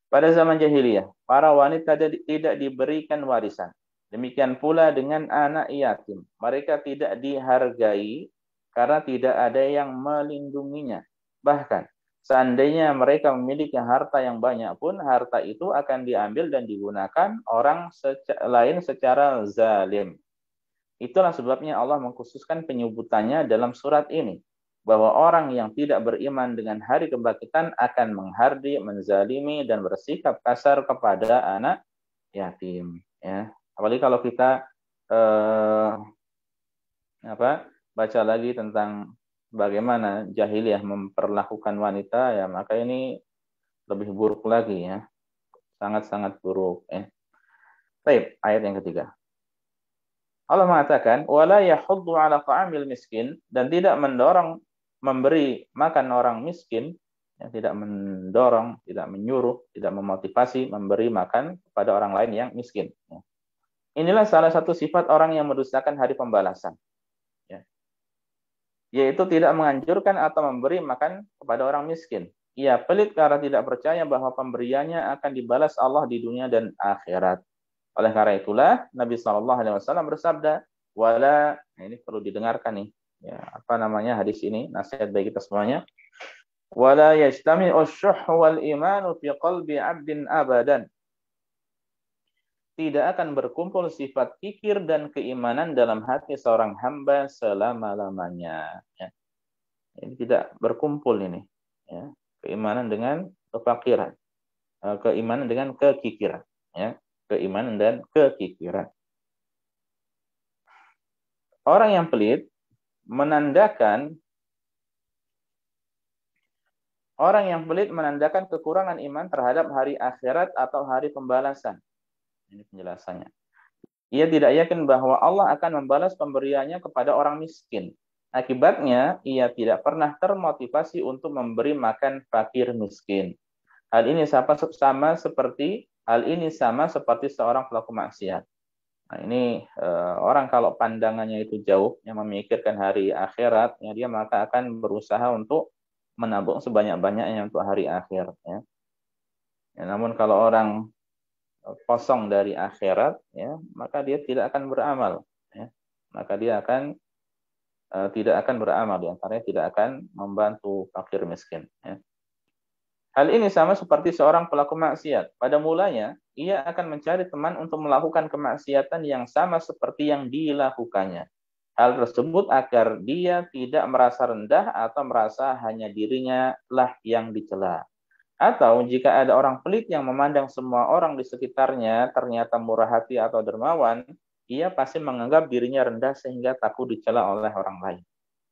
Pada zaman jahiliyah, para wanita tidak diberikan warisan. Demikian pula dengan anak yatim. Mereka tidak dihargai karena tidak ada yang melindunginya. Bahkan, seandainya mereka memiliki harta yang banyak pun, harta itu akan diambil dan digunakan orang lain secara zalim. Itulah sebabnya Allah mengkhususkan penyebutannya dalam surat ini. Bahwa orang yang tidak beriman dengan hari kebangkitan akan menghardik, menzalimi, dan bersikap kasar kepada anak yatim. Ya. Apalagi kalau kita baca lagi tentang bagaimana jahiliyah memperlakukan wanita, ya maka ini lebih buruk lagi ya. Sangat-sangat buruk. Baik, ayat yang ketiga. Allah mengatakan, wala yahuddu ala ta'amil miskin, dan tidak mendorong memberi makan orang miskin, ya, tidak mendorong, tidak menyuruh, tidak memotivasi memberi makan kepada orang lain yang miskin. Ya. Inilah salah satu sifat orang yang mendustakan hari pembalasan. Ya. Yaitu tidak menganjurkan atau memberi makan kepada orang miskin. Ia pelit karena tidak percaya bahwa pemberiannya akan dibalas Allah di dunia dan akhirat. Oleh karena itulah Nabi SAW bersabda, wala, ini perlu didengarkan nih, ya, apa namanya hadis ini, nasihat bagi kita semuanya. Wala yajtami'u syuh wal imanu fi qalbi 'abdin abadan. Tidak akan berkumpul sifat kikir dan keimanan dalam hati seorang hamba selama-lamanya. Ya. Ini tidak berkumpul ini. Ya. Keimanan dengan kefakiran. Keimanan dengan kekikiran. Ya. Keimanan dan kekikiran. Orang yang pelit menandakan kekurangan iman terhadap hari akhirat atau hari pembalasan. Ini penjelasannya. Ia tidak yakin bahwa Allah akan membalas pemberiannya kepada orang miskin. Akibatnya, ia tidak pernah termotivasi untuk memberi makan fakir miskin. Hal ini sama seperti seorang pelaku maksiat. Nah, ini orang kalau pandangannya itu jauh, yang memikirkan hari akhirat, ya dia maka akan berusaha untuk menabung sebanyak-banyaknya untuk hari akhir. Ya. Ya, namun kalau orang kosong dari akhirat, ya, maka dia tidak akan beramal. Ya. Maka dia akan tidak akan beramal, diantaranya tidak akan membantu fakir miskin. Ya. Hal ini sama seperti seorang pelaku maksiat. Pada mulanya, ia akan mencari teman untuk melakukan kemaksiatan yang sama seperti yang dilakukannya. Hal tersebut agar dia tidak merasa rendah atau merasa hanya dirinya lah yang dicela. Atau jika ada orang pelit yang memandang semua orang di sekitarnya ternyata murah hati atau dermawan, ia pasti menganggap dirinya rendah sehingga takut dicela oleh orang lain.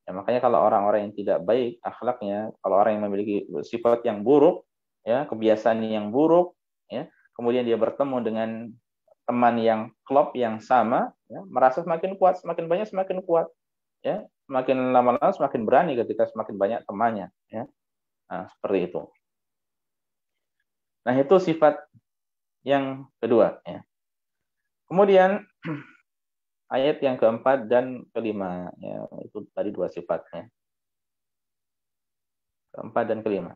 Ya, makanya kalau orang-orang yang tidak baik akhlaknya, kalau orang yang memiliki sifat yang buruk, ya, kebiasaan yang buruk, ya, kemudian dia bertemu dengan teman yang klop yang sama, ya, merasa semakin kuat, semakin banyak semakin kuat, ya, semakin lama-lama semakin berani ketika semakin banyak temannya, ya. Nah, seperti itu. Nah, itu sifat yang kedua, ya. Kemudian ayat yang keempat dan kelima, ya, itu tadi dua sifatnya. Keempat dan kelima.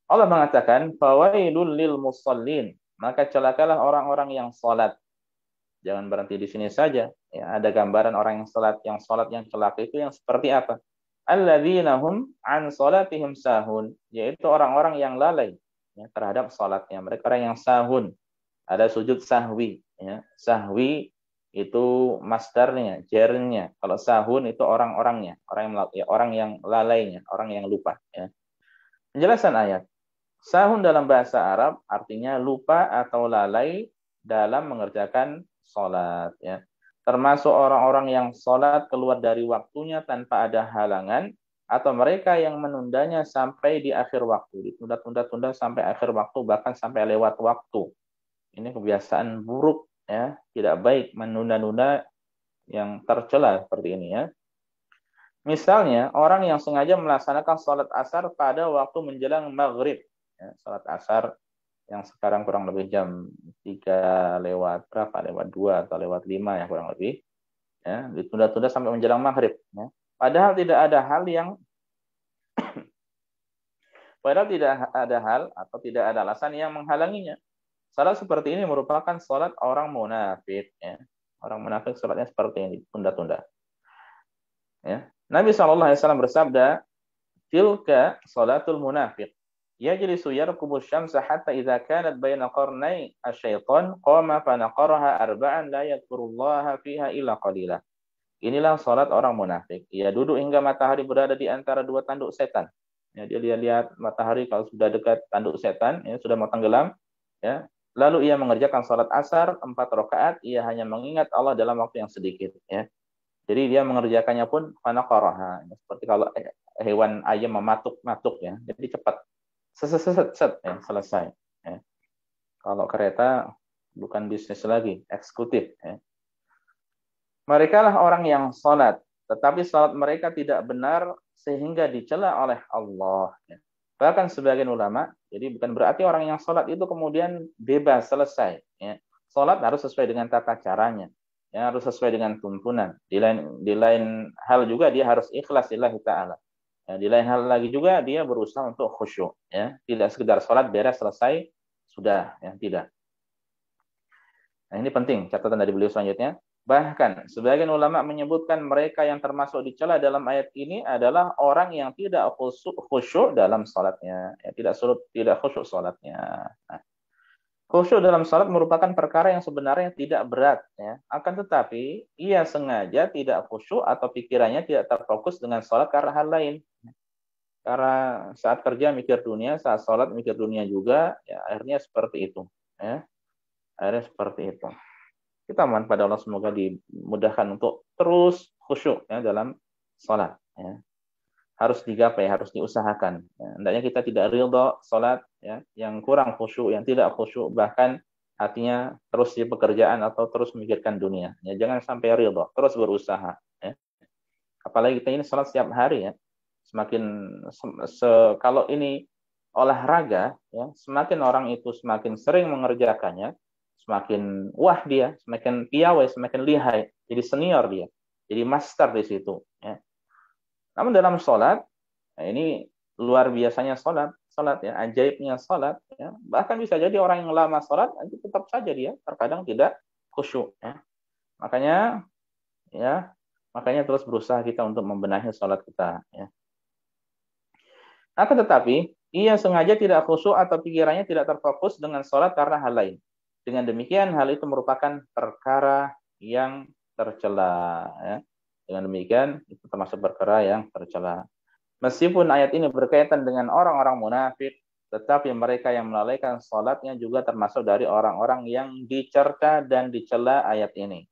Allah mengatakan, "Fawailul lil musallin." Maka celakalah orang-orang yang salat. Jangan berhenti di sini saja. Ya, ada gambaran orang yang salat yang celaka itu yang seperti apa? Alladzina hum an salatihim sahun, yaitu orang-orang yang lalai, ya, terhadap salatnya. Mereka orang yang sahun. Ada sujud sahwi, ya. Sahwi itu masdarnya, jernya. Kalau sahun itu orang-orangnya, orang yang lalainya, orang yang lupa, ya. Penjelasan ayat. Sahun dalam bahasa Arab artinya lupa atau lalai dalam mengerjakan sholat. Ya. Termasuk orang-orang yang sholat keluar dari waktunya tanpa ada halangan, atau mereka yang menundanya sampai di akhir waktu. Ditunda-tunda sampai akhir waktu, bahkan sampai lewat waktu. Ini kebiasaan buruk, ya, tidak baik menunda-nunda yang tercela seperti ini, ya. Misalnya, orang yang sengaja melaksanakan sholat asar pada waktu menjelang maghrib. Ya, sholat asar yang sekarang kurang lebih jam 3 lewat berapa? Lewat 2 atau lewat 5 ya kurang lebih. Ya, ditunda-tunda sampai menjelang maghrib. Ya. Padahal tidak ada hal atau tidak ada alasan yang menghalanginya. Salat seperti ini merupakan sholat orang munafik. Ya. Orang munafik sholatnya seperti ini, tunda-tunda. Ya. Nabi SAW bersabda, "Tilka salatul munafiq. Yajlisu yarkubu syamsa hatta idza kanat baina qarnai asy-syaitan qama fa naqaraha arba'an la yadhkurullaha fiha illa qalila." Inilah salat orang munafik. Ia duduk hingga matahari berada di antara dua tanduk setan. Ya, dia lihat matahari kalau sudah dekat tanduk setan, ya, sudah mau tenggelam, ya. Lalu ia mengerjakan salat asar 4 rakaat, ia hanya mengingat Allah dalam waktu yang sedikit, ya. Jadi dia mengerjakannya pun fanaqaraha, seperti kalau hewan ayam mematuk-matuk, ya. Jadi cepat. Set, ya, selesai. Ya. Kalau kereta bukan bisnis lagi, eksekutif. Ya. Mereka lah orang yang sholat, tetapi sholat mereka tidak benar sehingga dicela oleh Allah. Ya. Bahkan sebagian ulama, jadi bukan berarti orang yang sholat itu kemudian bebas selesai. Ya. Sholat harus sesuai dengan tata caranya. Ya, harus sesuai dengan tuntunan. Di lain hal juga dia harus ikhlas lillahi ta'ala. Ya, di lain hal lagi juga dia berusaha untuk khusyuk. Ya. Tidak sekedar sholat beres selesai, sudah. Ya, tidak. Nah, ini penting, catatan dari beliau selanjutnya. Bahkan, sebagian ulama menyebutkan mereka yang termasuk dicela dalam ayat ini adalah orang yang tidak khusyuk dalam sholatnya. Ya, tidak khusyuk sholatnya. Nah, khusyuk dalam salat merupakan perkara yang sebenarnya tidak berat, ya. Akan tetapi ia sengaja tidak khusyuk atau pikirannya tidak terfokus dengan salat karena hal lain. Karena saat kerja mikir dunia, saat salat mikir dunia juga, ya akhirnya seperti itu, ya. Akhirnya seperti itu. Kita mohon pada Allah semoga dimudahkan untuk terus khusyuk, ya, dalam salat, ya. Harus digapai, harus diusahakan. Ya, hendaknya kita tidak ridho salat, ya, yang kurang khusyuk, yang tidak khusyuk, bahkan hatinya terus di pekerjaan atau terus memikirkan dunia. Ya, jangan sampai ridho, terus berusaha. Ya. Apalagi kita ini sholat setiap hari ya. Semakin kalau ini olahraga ya, semakin orang itu semakin sering mengerjakannya, semakin wah dia, semakin piawai, semakin lihai, jadi senior dia, jadi master di situ ya. Namun dalam sholat, nah ini luar biasanya sholat ya, ajaibnya sholat ya. Bahkan bisa jadi orang yang lama sholat, itu tetap saja dia terkadang tidak khusyuk ya. Makanya ya, makanya terus berusaha kita untuk membenahi sholat kita ya. Akan tetapi ia sengaja tidak khusyuk atau pikirannya tidak terfokus dengan sholat karena hal lain. Dengan demikian hal itu merupakan perkara yang tercela ya. Dengan demikian itu termasuk perkara yang tercela. Meskipun ayat ini berkaitan dengan orang-orang munafik, tetapi mereka yang melalaikan sholatnya juga termasuk dari orang-orang yang dicerca dan dicela ayat ini.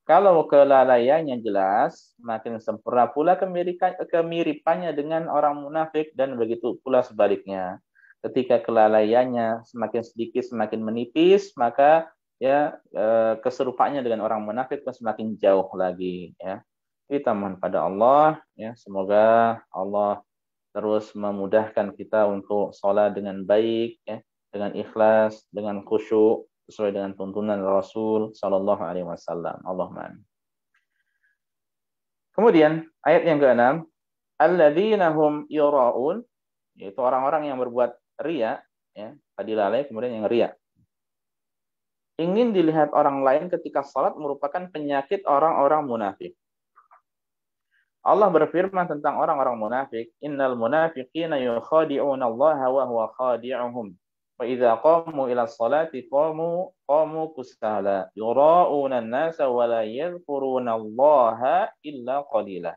Kalau kelalaiannya jelas, makin sempurna pula kemiripannya dengan orang munafik dan begitu pula sebaliknya. Ketika kelalaiannya semakin sedikit, semakin menipis, maka ya keserupaannya dengan orang munafik semakin jauh lagi. Ya. Kita mohon pada Allah, ya semoga Allah terus memudahkan kita untuk sholat dengan baik, ya, dengan ikhlas, dengan khusyuk, sesuai dengan tuntunan Rasul Sallallahu Alaihi Wasallam. Allahumma amin. Kemudian ayat yang ke-6, alladzina hum yura'un, yaitu orang-orang yang berbuat riya, ya, tadi lalai kemudian yang riya. Ingin dilihat orang lain ketika salat merupakan penyakit orang-orang munafik. Allah berfirman tentang orang-orang munafik, innal munafiqina yukhadi'una Allah wa huwa khadi'uhum. Wa idza qamu ila sholati qamu kusala yura'una an-nasa wa la yadhkuruna Allah illa qalila.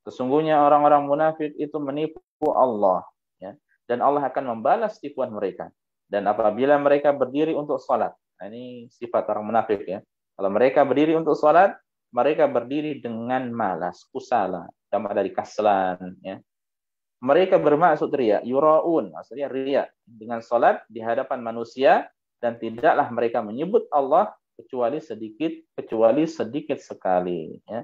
Sesungguhnya orang-orang munafik itu menipu Allah ya, dan Allah akan membalas tipuan mereka. Dan apabila mereka berdiri untuk salat, nah ini sifat orang munafik ya. Kalau mereka berdiri untuk salat, mereka berdiri dengan malas, kusala, jamak dari kaslan ya. Mereka bermaksud riya, yuraun, maksudnya riya dengan salat di hadapan manusia dan tidaklah mereka menyebut Allah kecuali sedikit sekali ya.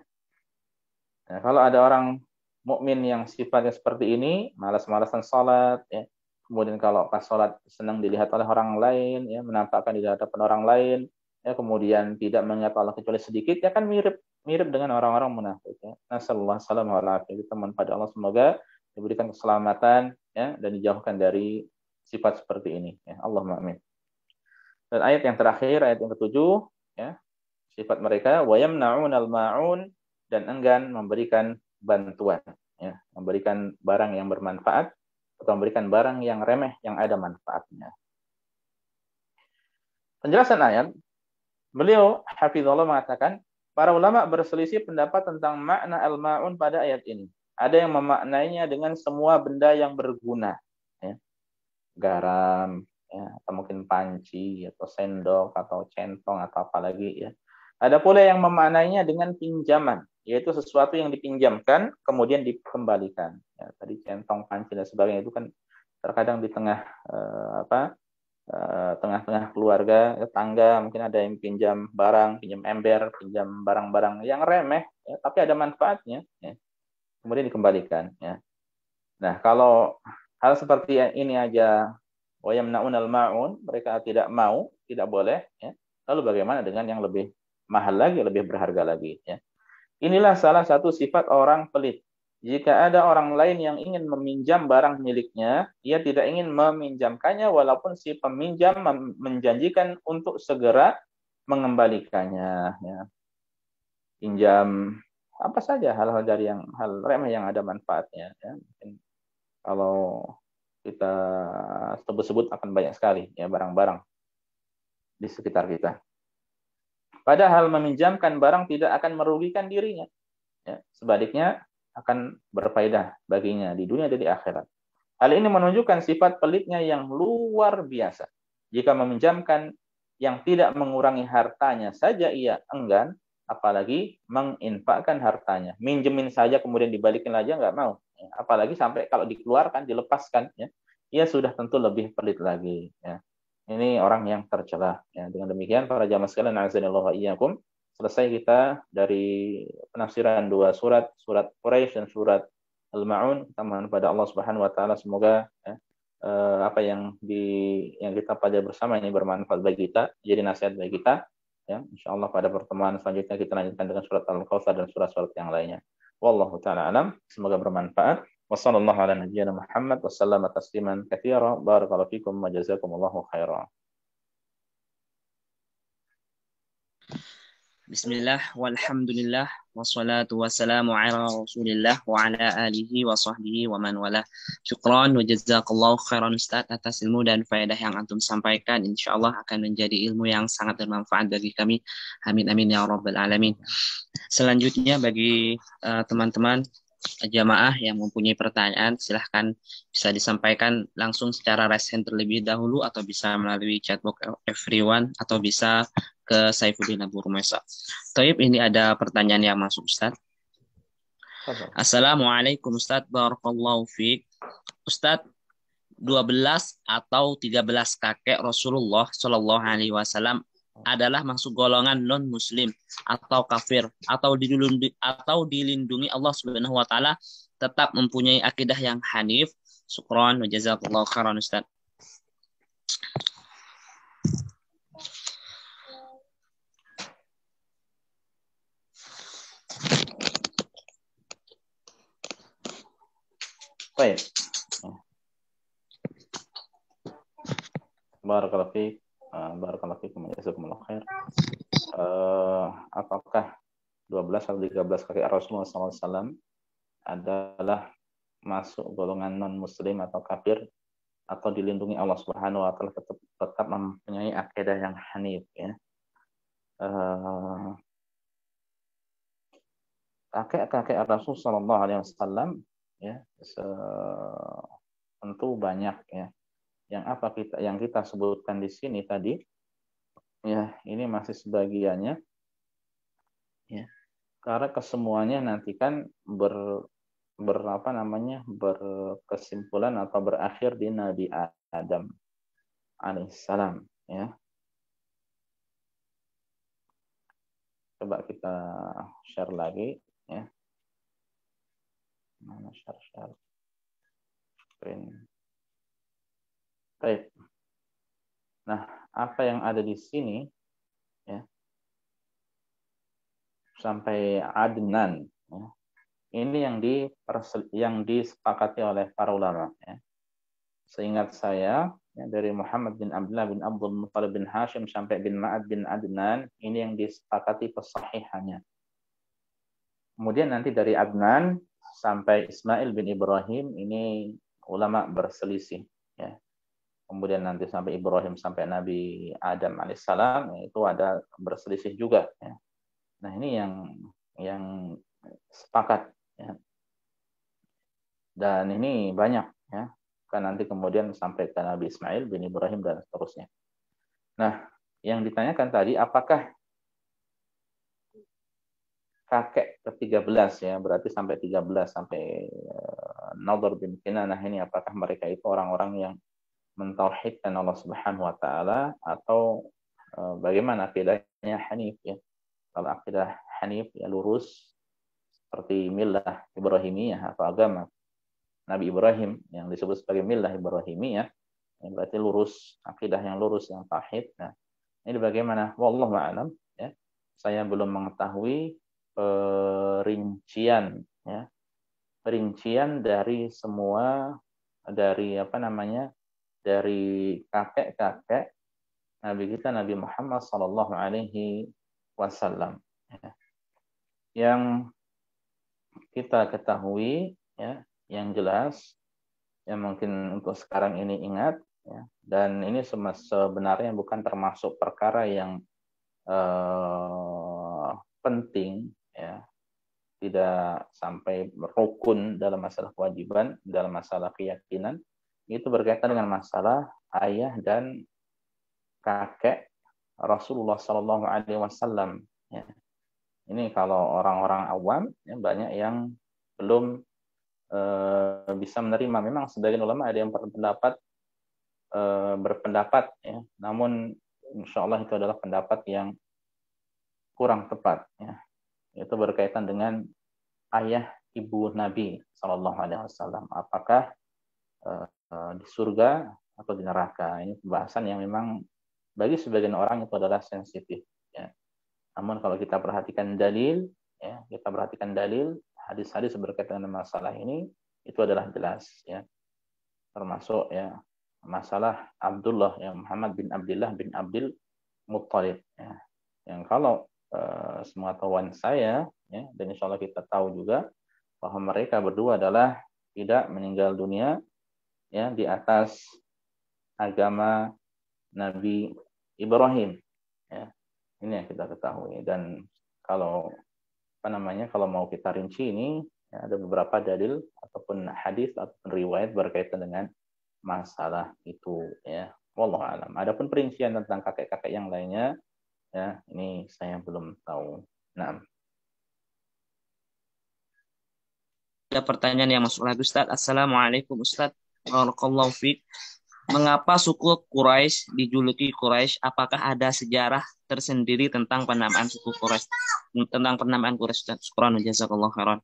Nah, kalau ada orang mukmin yang sifatnya seperti ini, malas-malasan salat ya. Kemudian kalau pas salat senang dilihat oleh orang lain ya, menampakkan di hadapan orang lain ya, kemudian tidak mengingat Allah kecuali sedikit ya, kan mirip dengan orang-orang munafik ya. Nasallallahu alaihi wasallam pada Allah semoga diberikan keselamatan ya dan dijauhkan dari sifat seperti ini ya. Allahumma amin. Dan ayat yang terakhir, ayat yang ke-7 ya, sifat mereka wa yamna'unal ma'un, dan enggan memberikan bantuan ya, memberikan barang yang bermanfaat atau memberikan barang yang remeh yang ada manfaatnya. Penjelasan ayat, beliau hafizallahu mengatakan para ulama berselisih pendapat tentang makna al-ma'un pada ayat ini. Ada yang memaknainya dengan semua benda yang berguna, ya. Garam, ya, atau mungkin panci, atau sendok, atau centong, atau apa lagi. Ya. Ada pula yang memaknainya dengan pinjaman, yaitu sesuatu yang dipinjamkan, kemudian dikembalikan. Ya, tadi centong, panci, dan sebagainya itu kan terkadang di tengah tengah-tengah keluarga, tangga, mungkin ada yang pinjam barang, pinjam ember, pinjam barang-barang yang remeh, ya, tapi ada manfaatnya. Ya. Kemudian dikembalikan ya. Nah, kalau hal seperti ini aja wa yamna'unal ma'un, mereka tidak mau, tidak boleh ya. Lalu bagaimana dengan yang lebih mahal lagi, lebih berharga lagi ya. Inilah salah satu sifat orang pelit. Jika ada orang lain yang ingin meminjam barang miliknya, ia tidak ingin meminjamkannya walaupun si peminjam menjanjikan untuk segera mengembalikannya ya. Pinjam apa saja hal-hal dari hal remeh yang ada manfaatnya ya. Mungkin kalau kita sebut-sebut akan banyak sekali ya barang-barang di sekitar kita. Padahal meminjamkan barang tidak akan merugikan dirinya ya. Sebaliknya akan berfaedah baginya di dunia dan di akhirat. Hal ini menunjukkan sifat pelitnya yang luar biasa. Jika meminjamkan yang tidak mengurangi hartanya saja ia enggan, apalagi menginfakkan hartanya. Minjemin saja kemudian dibalikin aja nggak mau. Apalagi sampai kalau dikeluarkan, dilepaskan, ya, ia sudah tentu lebih pelit lagi. Ya. Ini orang yang tercela. Ya. Dengan demikian, para jamaah sekalian, a'azanillahu wa iyyakum, selesai kita dari penafsiran dua surat, surat Quraisy dan surat Al-Ma'un. Kita mohon pada Allah Subhanahu wa taala semoga apa yang kita pelajari bersama ini bermanfaat bagi kita, jadi nasihat bagi kita. Ya, insyaallah pada pertemuan selanjutnya kita lanjutkan dengan surat Al-Kautsar dan surat-surat yang lainnya. Wallahu taala alam, semoga bermanfaat. Wassallallahu ala nabiyyina Muhammad wasallama tasliman katsira. Barakallahu fikum wa jazakumullahu khairan. Bismillah, walhamdulillah, wassalatu wassalamu ala rasulillah wa ala alihi wa sahbihi wa man wala. Syukran wa jazakallahu khairan Ustaz atas ilmu dan faedah yang antum sampaikan. InsyaAllah akan menjadi ilmu yang sangat bermanfaat bagi kami. Amin amin ya rabbal alamin. Selanjutnya bagi teman-teman jamaah yang mempunyai pertanyaan, silahkan bisa disampaikan langsung secara raise hand terlebih dahulu atau bisa melalui chatbox everyone atau bisa ke Saifuddin Abu Rumesa. Taib, ini ada pertanyaan yang masuk Ustaz. Assalamualaikum Ustaz, barakallahu fiik. Ustaz, 12 atau 13 kakek Rasulullah Shallallahu Alaihi Wasallam adalah masuk golongan non muslim atau kafir atau dilindungi Allah Subhanahu wa taala, tetap mempunyai akidah yang hanif. Syukran wa jazakallahu khairan Ustaz. Baik. Barakallahu fiik. Barakallahu fiikum wa jazakumullahu khair. Apakah 12 atau 13 kakek Rasulullah SAW adalah masuk golongan non-muslim atau kafir atau dilindungi Allah Subhanahu wa taala, tetap mempunyai akidah yang hanif, ya. Kakek Rasul sallallahu alaihi wasallam, ya, tentu banyak, ya. Yang kita sebutkan di sini tadi, ya, ini masih sebagiannya, ya. Karena kesemuanya nanti kan berkesimpulan atau berakhir di Nabi Adam alaihissalam, ya. Coba kita share lagi, ya. Mana share screen. Baik. Nah, apa yang ada di sini, ya, sampai Adnan, ya, ini yang disepakati oleh para ulama, ya. Seingat saya, ya, dari Muhammad bin Abdullah bin Abdul Muttalib bin Hashim sampai bin Ma'ad bin Adnan, ini yang disepakati pesahihannya. Kemudian nanti dari Adnan sampai Ismail bin Ibrahim, ini ulama berselisih, ya. Kemudian nanti sampai Ibrahim sampai Nabi Adam alaihissalam, itu ada berselisih juga, ya. Nah, ini yang sepakat, ya. Dan ini banyak, ya. Kan nanti kemudian sampai ke Nabi Ismail bin Ibrahim dan seterusnya. Nah, yang ditanyakan tadi, apakah kakek ke-13, ya, berarti sampai 13 sampai Nadhr bin Kinanah ini, apakah mereka itu orang-orang yang mentauhidkan Allah Subhanahu wa taala atau bagaimana akidahnya hanif, ya. Kalau akidah hanif, ya, lurus seperti millah Ibrahimiyah atau agama Nabi Ibrahim yang disebut sebagai millah Ibrahimiyah, ya, berarti lurus, akidah yang lurus, yang tauhid. Nah, ini bagaimana? Wallahu a'lam, ya. Saya belum mengetahui perincian, ya, perincian dari semua, dari dari kakek-kakek Nabi kita Nabi Muhammad sallallahu alaihi wasallam, ya. Yang kita ketahui, ya, yang jelas, yang mungkin untuk sekarang ini ingat, ya, dan ini sebenarnya bukan termasuk perkara yang penting, ya, tidak sampai rukun dalam masalah kewajiban, dalam masalah keyakinan. Itu berkaitan dengan masalah ayah dan kakek Rasulullah Sallallahu Alaihi Wasallam, ya. Ini kalau orang-orang awam, ya, banyak yang belum bisa menerima. Memang sebagian ulama ada yang berpendapat, ya, namun insya Allah itu adalah pendapat yang kurang tepat, ya. Itu berkaitan dengan ayah ibu Nabi Shallallahu Alaihi Wasallam. Apakah di surga atau di neraka? Ini pembahasan yang memang bagi sebagian orang itu adalah sensitif. Ya. Namun kalau kita perhatikan dalil, ya, kita perhatikan dalil hadis-hadis berkaitan dengan masalah ini, itu adalah jelas, ya. Termasuk ya masalah Abdullah, ya, Muhammad bin Abdullah bin Abdul Muttalib, ya. Yang kalau sepengetahuan saya, ya, dan insya Allah kita tahu juga bahwa mereka berdua adalah tidak meninggal dunia, ya, di atas agama Nabi Ibrahim, ya. Ini yang kita ketahui. Dan kalau kalau mau kita rinci ini, ya, ada beberapa dalil ataupun hadis ataupun riwayat berkaitan dengan masalah itu, ya. Wallahu alam. Adapun perincian tentang kakek-kakek yang lainnya, ya, ini saya belum tahu. Nah, Ada pertanyaan yang masuk lagi, Ustaz. Assalamualaikum, Ustaz. Barakallahu fiik. Mengapa suku Quraisy dijuluki Quraisy? Apakah ada sejarah tersendiri tentang penamaan suku Quraisy? Tentang penamaan Quraisy, Ustaz. Syukran, jazakallahu khairan.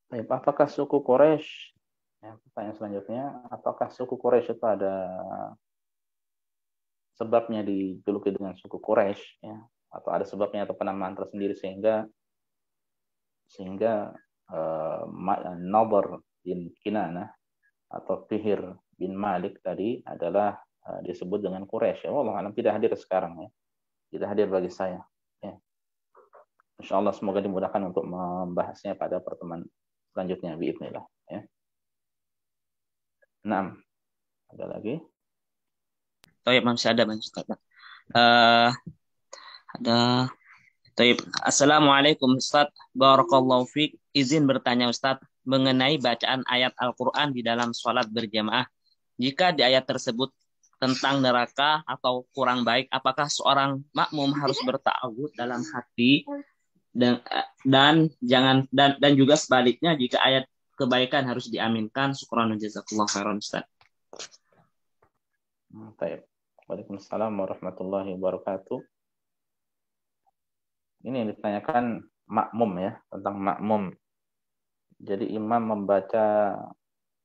baik, apakah suku Quraisy? Ya, pertanyaan selanjutnya, apakah suku Quraisy itu ada sebabnya dijuluki dengan suku Quraisy, ya, atau ada sebabnya atau penamaan tersendiri sehingga Nadhr bin Kinanah atau Fihr bin Malik tadi adalah disebut dengan Quraisy. Ya, wallahu alam, tidak hadir sekarang, ya. Tidak hadir bagi saya, ya. Insyaallah semoga dimudahkan untuk membahasnya pada pertemuan selanjutnya biidznillah, ya. 6. Ada lagi? Taib, masih ada, Ustaz. Ada. Taib. Assalamualaikum, Ustaz. Barakallahu fiik. Izin bertanya, Ustaz, mengenai bacaan ayat Al-Quran di dalam sholat berjamaah. Jika di ayat tersebut tentang neraka atau kurang baik, apakah seorang makmum harus berta'awud dalam hati dan juga sebaliknya jika ayat kebaikan harus diaminkan? Syukran jazakallahu khairan, Ustaz. Baik. Waalaikumsalam warahmatullahi wabarakatuh. Ini yang ditanyakan makmum, ya, tentang makmum. Jadi imam membaca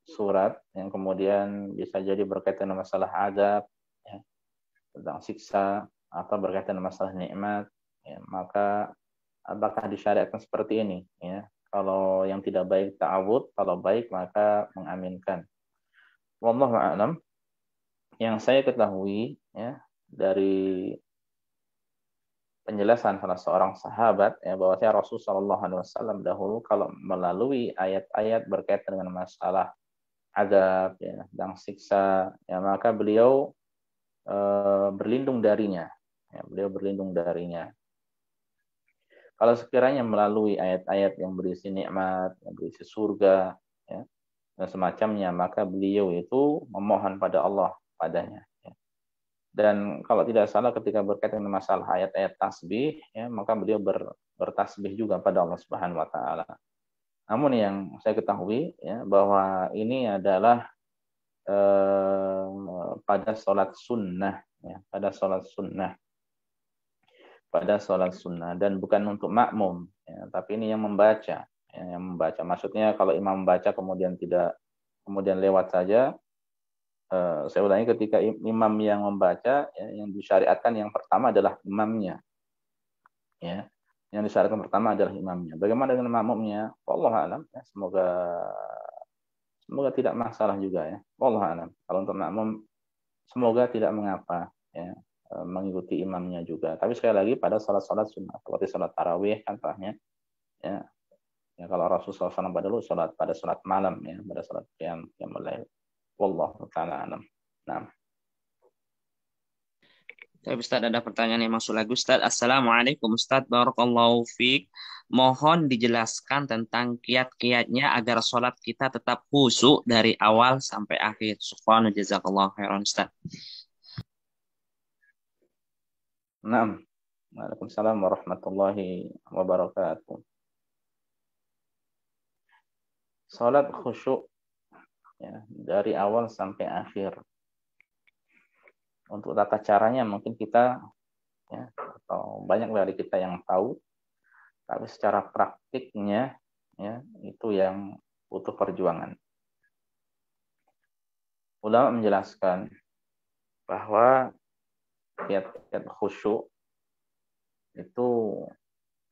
surat yang kemudian bisa jadi berkaitan dengan masalah azab, ya, tentang siksa, atau berkaitan dengan masalah nikmat, ya, maka apakah disyariatkan seperti ini, ya? Kalau yang tidak baik ta'awud, kalau baik maka mengaminkan. Wallahu a'lam. Yang saya ketahui, ya, dari penjelasan salah seorang sahabat, ya, bahwasanya Rasulullah Shallallahu Alaihi Wasallam dahulu kalau melalui ayat-ayat berkaitan dengan masalah azab, ya, dan siksa, ya, maka beliau berlindung darinya, ya, beliau berlindung darinya. Kalau sekiranya melalui ayat-ayat yang berisi nikmat, yang berisi surga, ya, dan semacamnya, maka beliau itu memohon pada Allah padanya, ya. Dan kalau tidak salah ketika berkaitan dengan masalah ayat-ayat tasbih, ya, maka beliau bertasbih juga pada Allah Subhanahu wa taala. Namun yang saya ketahui, ya, bahwa ini adalah pada sholat sunnah, ya, pada sholat sunnah dan bukan untuk makmum, ya, tapi ini yang membaca, ya, yang membaca. Maksudnya kalau imam membaca kemudian lewat saja. Saya ulangi, ketika imam yang membaca, ya, yang disyariatkan yang pertama adalah imamnya, ya. Yang disyariatkan pertama adalah imamnya. Bagaimana dengan makmumnya? Wallahu a'lam, ya. Semoga tidak masalah juga, ya. Wallahu a'lam. Kalau untuk makmum semoga tidak mengapa, ya, mengikuti imamnya juga. Tapi sekali lagi pada salat-salat sunnah seperti salat tarawih contohnya, ya. Ya, kalau Rasulullah SAW pada salat malam, ya, pada salat qiyamul lail. Wallahu ta'ala alam. Nah. Ustaz, ada pertanyaan yang masuk lagi, Ustaz. Assalamualaikum, Ustaz. Barakallahu fiik. Mohon dijelaskan tentang kiat-kiatnya agar sholat kita tetap khusyuk dari awal sampai akhir. Syukran jazakallahu khairan, Ustaz. Naam. Waalaikumsalam warahmatullahi wabarakatuh. Salat khusyuk, ya, dari awal sampai akhir. Untuk tata caranya mungkin kita, ya, banyak dari kita yang tahu, tapi secara praktiknya ya itu yang butuh perjuangan. Ulama menjelaskan bahwa kiat-kiat khusyuk itu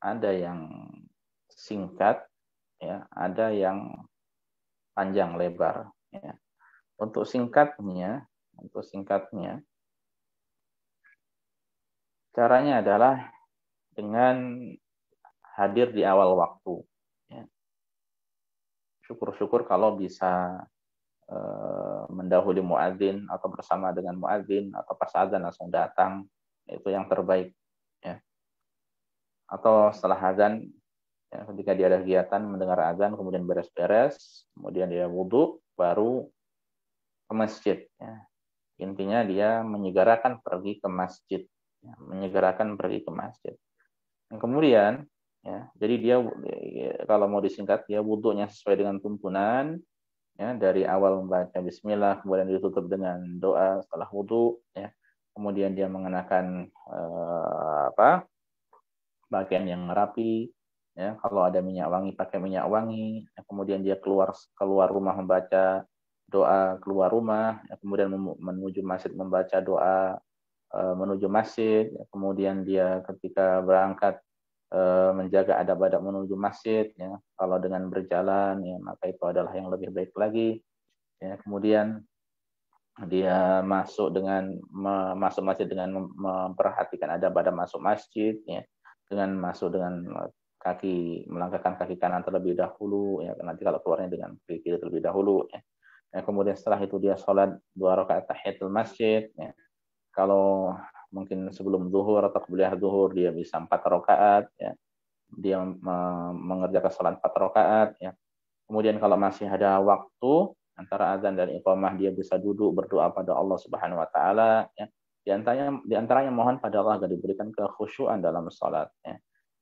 ada yang singkat, ya, ada yang panjang lebar. Ya. Untuk singkatnya, caranya adalah dengan hadir di awal waktu. Ya. Syukur-syukur kalau bisa mendahului muadzin atau bersama dengan muadzin atau pas azan langsung datang, itu yang terbaik. Ya. Atau setelah azan, ya, ketika dia ada kegiatan mendengar azan kemudian beres-beres, kemudian dia wudhu baru ke masjid. Ya. Intinya dia menyegerakan pergi ke masjid, ya, menyegerakan pergi ke masjid. Dan kemudian, ya, jadi dia kalau mau disingkat, dia wudhunya sesuai dengan tuntunan. Ya, dari awal membaca bismillah, kemudian ditutup dengan doa setelah wudhu, ya. Kemudian dia mengenakan pakaian yang rapi, ya. Kalau ada minyak wangi pakai minyak wangi, ya. Kemudian dia keluar rumah membaca doa keluar rumah, ya. Kemudian menuju masjid membaca doa menuju masjid, ya. Kemudian dia ketika berangkat menjaga adab-adab menuju masjid, ya. Kalau dengan berjalan, ya, maka itu adalah yang lebih baik lagi, ya. Kemudian dia masuk masjid dengan memperhatikan adab-adab masuk masjid, ya. Dengan masuk dengan melangkahkan kaki kanan terlebih dahulu, ya. Nanti kalau keluarnya dengan kaki kiri terlebih dahulu, ya. Ya, kemudian setelah itu dia sholat 2 rakaat tahiyatul masjid, ya. Kalau mungkin sebelum zuhur atau kemudian zuhur dia bisa 4 rakaat, ya. Dia mengerjakan sholat 4 rakaat, ya. Kemudian kalau masih ada waktu antara azan dan iqamah, dia bisa duduk berdoa pada Allah Subhanahu wa taala, ya. Di antaranya mohon pada Allah agar diberikan kekhusyuan dalam sholat, ya.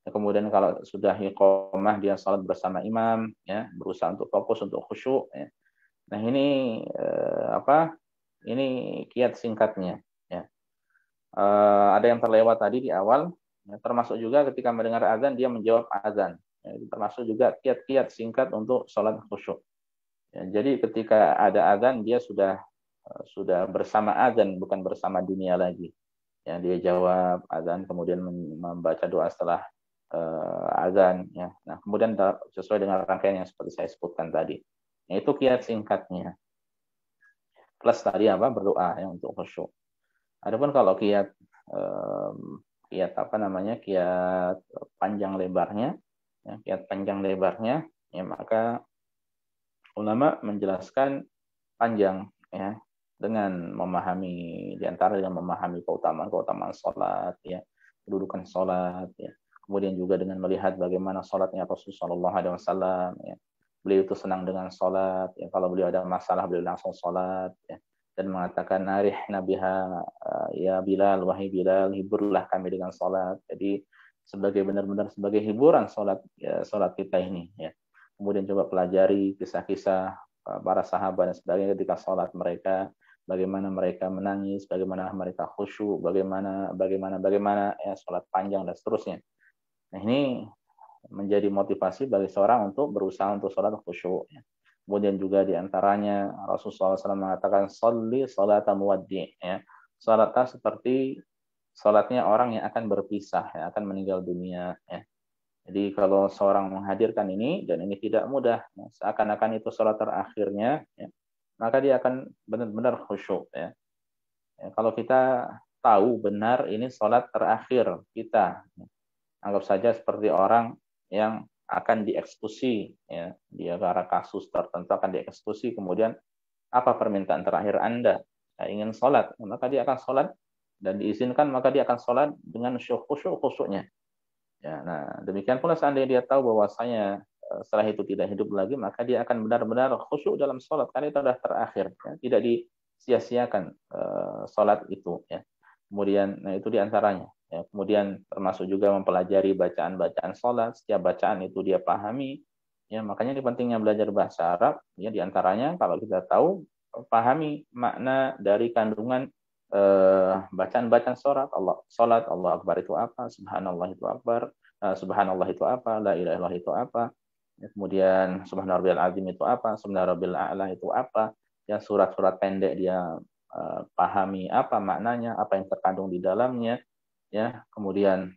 Kemudian kalau sudah iqamah dia sholat bersama imam, ya, berusaha untuk fokus untuk khusyuk, ya. Nah, ini ini kiat singkatnya, ya. Ada yang terlewat tadi di awal, ya, termasuk juga ketika mendengar azan dia menjawab azan, ya, termasuk juga kiat-kiat singkat untuk sholat khusyuk, ya. Jadi ketika ada azan dia sudah bersama azan, bukan bersama dunia lagi, ya. Dia jawab azan kemudian membaca doa setelah azan, ya. Nah, kemudian sesuai dengan rangkaian yang seperti saya sebutkan tadi, ya, itu kiat singkatnya plus tadi berdoa, ya, untuk khusyuk. Adapun kalau kiat panjang lebarnya, ya, ya, maka ulama menjelaskan panjang, ya, dengan memahami dengan memahami keutamaan sholat, ya, kedudukan sholat, ya. Kemudian juga dengan melihat bagaimana sholatnya Rasulullah SAW, ya. Beliau itu senang dengan sholat, ya. Kalau beliau ada masalah beliau langsung sholat, ya. Dan mengatakan narih nabiha, ya Bilal, wahai Bilal, hiburlah kami dengan sholat. Jadi benar-benar sebagai hiburan sholat, ya, sholat kita ini, ya. Kemudian coba pelajari kisah-kisah para sahabat dan sebagainya ketika sholat mereka, bagaimana mereka menangis, bagaimana mereka khusyuk, bagaimana ya, sholat panjang dan seterusnya. Nah, ini menjadi motivasi bagi seorang untuk berusaha untuk sholat khusyuk, ya. Kemudian juga diantaranya Rasulullah SAW mengatakan sholli sholata muwaddi', ya. Sholatlah seperti sholatnya orang yang akan berpisah, yang akan meninggal dunia, ya. Jadi kalau seorang menghadirkan ini dan ini tidak mudah, ya, seakan-akan itu sholat terakhirnya, ya, maka dia akan benar-benar khusyuk, ya. Ya, kalau kita tahu benar ini sholat terakhir kita, ya. Anggap saja seperti orang yang akan dieksekusi, ya, dia karena kasus tertentu akan dieksekusi, kemudian apa permintaan terakhir Anda? Saya ingin sholat, maka dia akan sholat dan diizinkan, maka dia akan sholat dengan khusyuk-khusyuknya. Ya, nah demikian pula seandainya dia tahu bahwasanya setelah itu tidak hidup lagi, maka dia akan benar-benar khusyuk dalam sholat, karena itu adalah terakhir, ya, tidak disia-siakan sholat itu, ya. Kemudian, nah itu diantaranya. Ya, kemudian termasuk juga mempelajari bacaan-bacaan sholat, setiap bacaan itu dia pahami, ya. Makanya ini pentingnya belajar bahasa Arab, ya, diantaranya kalau kita tahu pahami makna dari kandungan bacaan-bacaan salat Allah Akbar itu apa, subhanallah itu akbar, subhanallah itu apa, la ilaha illallah itu apa, ya, kemudian subhana rabbiyal azim itu apa, subhana rabbil a'la itu apa, ya surat-surat pendek dia pahami apa maknanya, apa yang terkandung di dalamnya, ya kemudian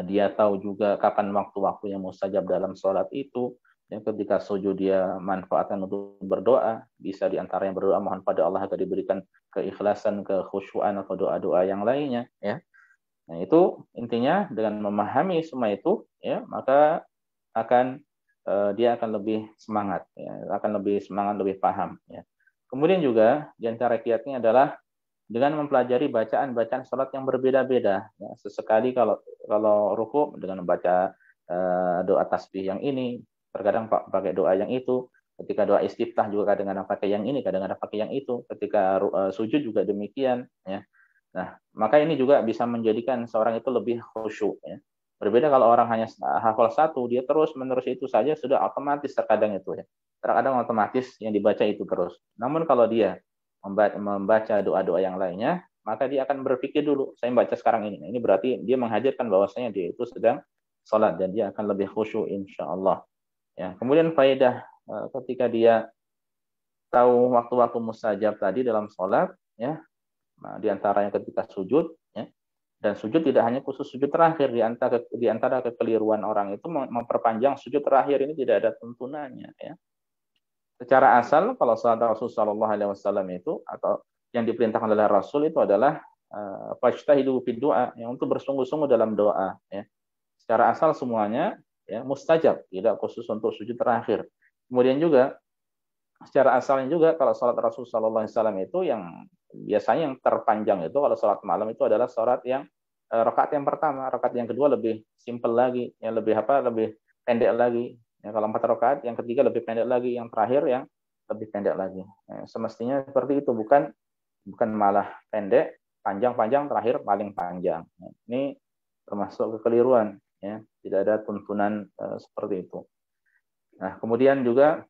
dia tahu juga kapan waktu-waktu yang mustajab dalam sholat itu. Yang ketika sujud dia manfaatkan untuk berdoa, bisa diantaranya berdoa mohon pada Allah agar diberikan keikhlasan, kekhusyuan atau doa-doa yang lainnya, ya. Nah, itu intinya dengan memahami semua itu, ya, maka akan dia akan lebih semangat, ya, akan lebih semangat, lebih paham, ya. Kemudian juga di antara kiatnya adalah dengan mempelajari bacaan-bacaan sholat yang berbeda-beda. Ya, sesekali kalau ruku dengan membaca doa tasbih yang ini, terkadang pakai doa yang itu. Ketika doa istiftah juga kadang-kadang pakai yang ini, kadang-kadang pakai yang itu. Ketika sujud juga demikian. Ya. Nah, maka ini juga bisa menjadikan seorang itu lebih khusyuk. Ya. Berbeda kalau orang hanya hafal satu, dia terus menerus itu saja sudah otomatis terkadang itu ya. Terkadang otomatis yang dibaca itu terus. Namun kalau dia membaca doa-doa yang lainnya, maka dia akan berpikir dulu, saya membaca sekarang ini. Ini berarti dia menghadirkan bahwasanya dia itu sedang sholat dan dia akan lebih khusyuk insya Allah. Ya, kemudian faedah ketika dia tahu waktu-waktu mustajab tadi dalam sholat, ya, nah, diantaranya ketika sujud, ya, dan sujud tidak hanya khusus sujud terakhir, di antara kekeliruan orang itu memperpanjang sujud terakhir ini tidak ada tuntunannya, ya. Secara asal kalau salat Rasul Shallallahu Alaihi Wasallam itu atau yang diperintahkan oleh Rasul itu adalah fajtahidu fid doa, yang untuk bersungguh-sungguh dalam doa, ya. Secara asal semuanya ya mustajab, tidak khusus untuk sujud terakhir. Kemudian juga secara asalnya juga kalau salat Rasul Shallallahu Alaihi Wasallam itu yang biasanya yang terpanjang itu kalau salat malam itu adalah salat yang rakaat yang pertama, rakaat yang kedua lebih simpel lagi, yang lebih pendek lagi. Ya, kalau 4 rakaat, yang ketiga lebih pendek lagi, yang terakhir yang lebih pendek lagi. Ya, semestinya seperti itu, bukan malah pendek, panjang-panjang, terakhir paling panjang. Ya, ini termasuk kekeliruan, ya. Tidak ada tuntunan seperti itu. Nah, kemudian juga,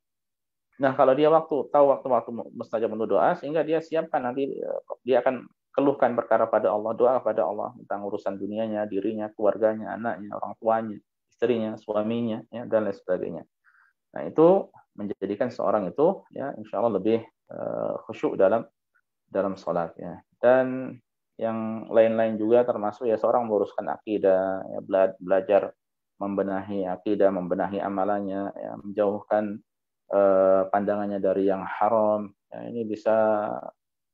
kalau dia tahu waktu-waktu mustajab untuk doa, sehingga dia siapkan nanti dia akan keluhkan perkara pada Allah, doa kepada Allah tentang urusan dunianya, dirinya, keluarganya, anaknya, orang tuanya, istrinya, suaminya, ya, dan lain sebagainya. Nah, itu menjadikan seorang itu ya insya Allah lebih khusyuk dalam sholat, ya. Dan yang lain-lain juga termasuk ya seorang meluruskan akidah, ya, belajar membenahi akidah, membenahi amalannya, ya, menjauhkan pandangannya dari yang haram. Ya, ini bisa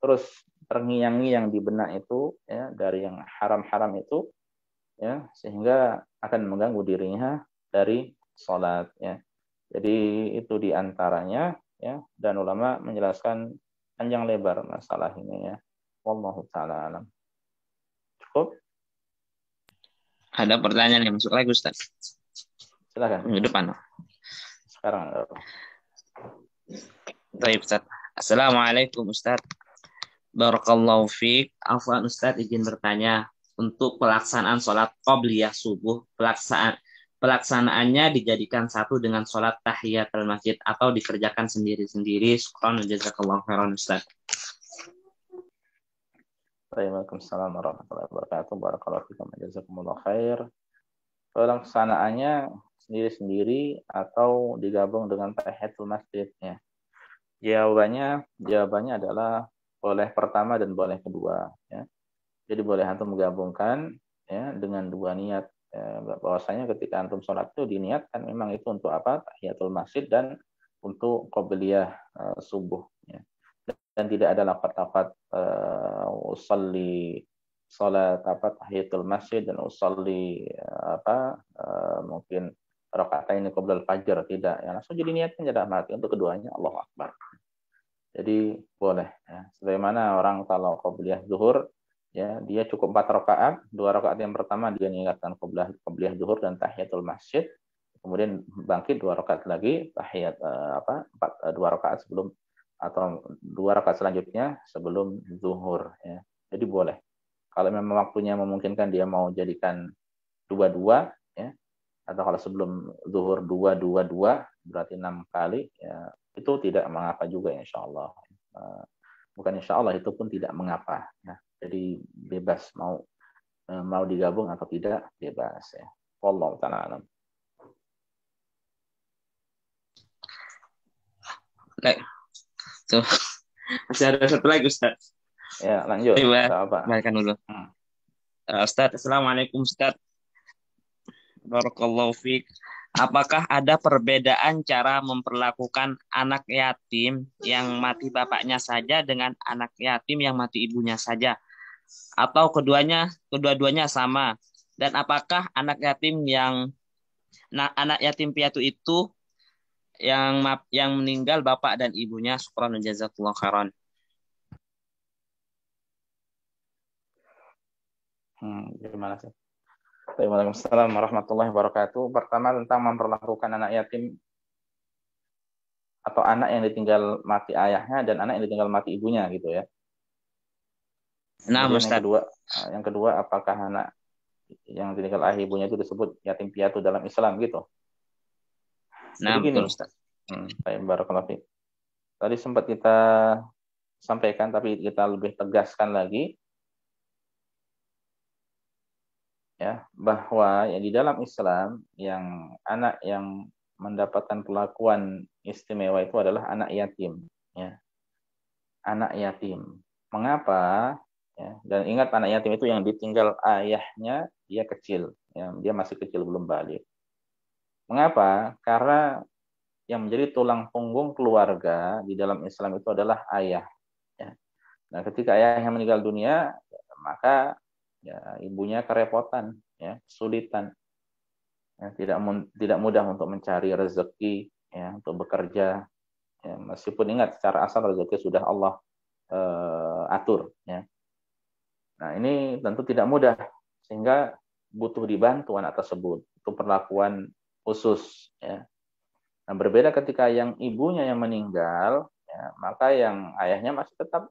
terus terngiang-ngiang di benak itu, ya, dari yang haram-haram itu, ya, sehingga akan mengganggu dirinya dari sholat, ya. Jadi itu diantaranya, ya, dan ulama menjelaskan panjang lebar masalah ini, ya. Wallahu taala alam. Cukup? Ada pertanyaan yang masuk lagi, Ustaz? Silakan. Minggu depan. Sekarang. Baik, Ustaz. Assalamualaikum, Ustaz. Barakallahu fiik. Afwan, Ustaz, izin bertanya. Untuk pelaksanaan sholat qobliyah subuh, pelaksanaannya dijadikan satu dengan sholat tahiyatul masjid atau dikerjakan sendiri-sendiri. Syukran, jazakallahu khairan, Ustaz. Waalaikumsalam warahmatullahi wabarakatuh. Barakallahu fiikum, jazakumullah khair. Pelaksanaannya sendiri-sendiri atau digabung dengan tahiyatul masjid, ya. Jawabannya adalah boleh pertama dan boleh kedua, ya. Jadi boleh antum menggabungkan, ya, dengan dua niat, ya, bahwasanya ketika antum sholat itu diniatkan memang itu untuk apa? Tahiyatul masjid dan untuk qobliyah subuh, ya. Dan tidak ada lafaz-lafaz usolli salat tahiyatul masjid dan usolli mungkin rakaatain qoblal fajr, tidak, ya, langsung jadi niatkan dalam hati untuk keduanya Allahu Akbar. Jadi boleh, ya. Sebagaimana orang kalau qobliyah zuhur, ya, dia cukup 4 rakaat, 2 rakaat yang pertama dia niatkan qobliyah zuhur dan tahiyatul masjid, kemudian bangkit 2 rakaat lagi tahiyat 2 rakaat sebelum atau 2 rakaat selanjutnya sebelum zuhur, ya. Jadi boleh. Kalau memang waktunya memungkinkan dia mau jadikan 2-2, ya. Atau kalau sebelum zuhur 2-2-2 berarti 6 kali, ya, itu tidak mengapa juga insyaallah. bukan insya Allah, itu pun tidak mengapa. Ya. Jadi bebas mau digabung atau tidak, bebas ya. Wallahu ta'ala alam. Baik. Tuh. Masih ada satu lagi Ustaz. Ya, lanjut. Coba Ada apa? bacakan dulu. Ustaz, Assalamualaikum Ustaz. Barakallahu fiik. Apakah ada perbedaan cara memperlakukan anak yatim yang mati bapaknya saja dengan anak yatim yang mati ibunya saja? Atau kedua-duanya sama? Dan apakah anak yatim anak yatim piatu itu yang meninggal bapak dan ibunya? Syukran wa jazakallahu khairan. Gimana sih? Waalaikumsalam warahmatullahi wabarakatuh. Pertama tentang memperlakukan anak yatim atau anak yang ditinggal mati ayahnya dan anak yang ditinggal mati ibunya gitu ya. Nah, kemudian yang kedua apakah anak yang ditinggal ayah ibunya itu disebut yatim piatu dalam Islam gitu? Nah, jadi gini, betul Ustaz. Barakallahu fiik. Tadi sempat kita sampaikan tapi kita lebih tegaskan lagi ya, bahwa ya di dalam Islam yang anak yang mendapatkan perlakuan istimewa itu adalah anak yatim ya. Anak yatim. Mengapa? Ya, dan ingat anak yatim itu yang ditinggal ayahnya dia kecil ya, dia masih kecil belum balik. Mengapa? Karena yang menjadi tulang punggung keluarga di dalam Islam itu adalah ayah ya. Nah, ketika ayahnya meninggal dunia, maka ya, ibunya kerepotan, ya, kesulitan, ya, tidak mudah untuk mencari rezeki, ya, untuk bekerja, ya, meskipun ingat secara asal rezeki sudah Allah atur, ya. Nah ini tentu tidak mudah, sehingga butuh dibantu anak tersebut, itu perlakuan khusus, ya. Nah berbeda ketika yang ibunya yang meninggal, ya, maka yang ayahnya masih tetap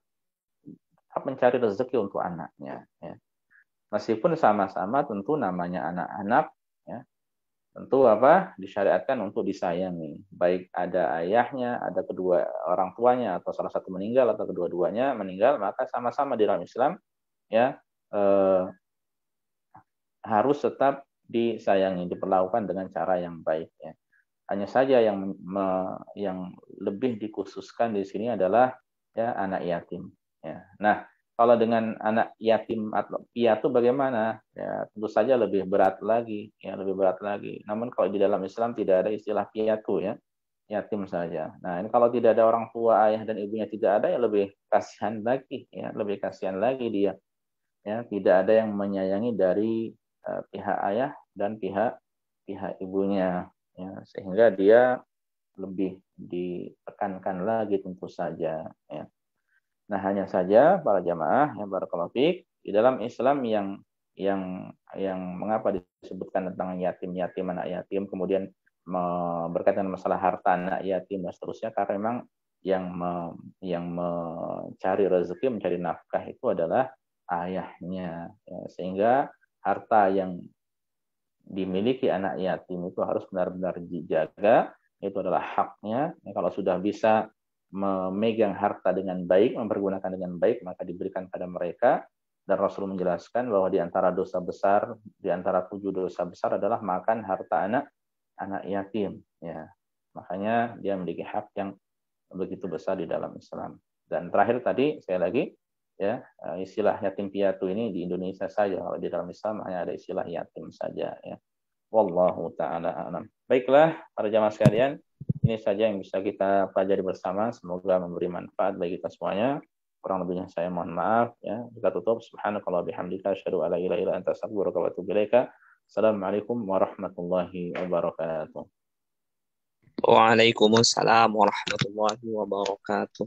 mencari rezeki untuk anaknya, ya. Meskipun sama-sama tentu namanya anak-anak, ya, tentu disyariatkan untuk disayangi. Baik ada ayahnya, ada kedua orang tuanya, atau salah satu meninggal atau kedua-duanya meninggal, maka sama-sama di dalam Islam ya harus tetap disayangi, diperlakukan dengan cara yang baik. Ya. Hanya saja yang lebih dikhususkan di sini adalah ya anak yatim. Ya. Nah, kalau dengan anak yatim atau piatu bagaimana? Ya, tentu saja lebih berat lagi, ya lebih berat lagi. Namun kalau di dalam Islam tidak ada istilah piatu ya, yatim saja. Nah, ini kalau tidak ada orang tua, ayah dan ibunya tidak ada ya lebih kasihan lagi, ya lebih kasihan lagi dia. Ya, tidak ada yang menyayangi dari pihak ayah dan pihak ibunya, ya sehingga dia lebih ditekankan lagi tentu saja. Ya. Nah, hanya saja para jamaah yang barakallahu fiik, di dalam Islam yang mengapa disebutkan tentang yatim, anak yatim, kemudian berkaitan masalah harta anak yatim dan seterusnya, karena memang yang mencari rezeki, mencari nafkah itu adalah ayahnya, ya, sehingga harta yang dimiliki anak yatim itu harus benar-benar dijaga, itu adalah haknya. Ya, kalau sudah bisa memegang harta dengan baik, mempergunakan dengan baik, maka diberikan pada mereka. Dan Rasul menjelaskan bahwa di antara dosa besar, di antara 7 dosa besar adalah makan harta anak yatim. Ya, makanya dia memiliki hak yang begitu besar di dalam Islam. Dan terakhir tadi, sekali lagi, ya istilah yatim piatu ini di Indonesia saja. Kalau di dalam Islam hanya ada istilah yatim saja. Ya. Wallahu ta'ala a'lam. Baiklah, para jamaah sekalian, ini saja yang bisa kita pelajari bersama. Semoga memberi manfaat bagi kita semuanya. Kurang lebihnya saya mohon maaf. Ya. Kita tutup. Subhanakallah bihamdika. Asyhadu an la ilaha illa anta astaghfiruka wa atubu ilaika. Assalamualaikum warahmatullahi wabarakatuh. Waalaikumsalam warahmatullahi wabarakatuh.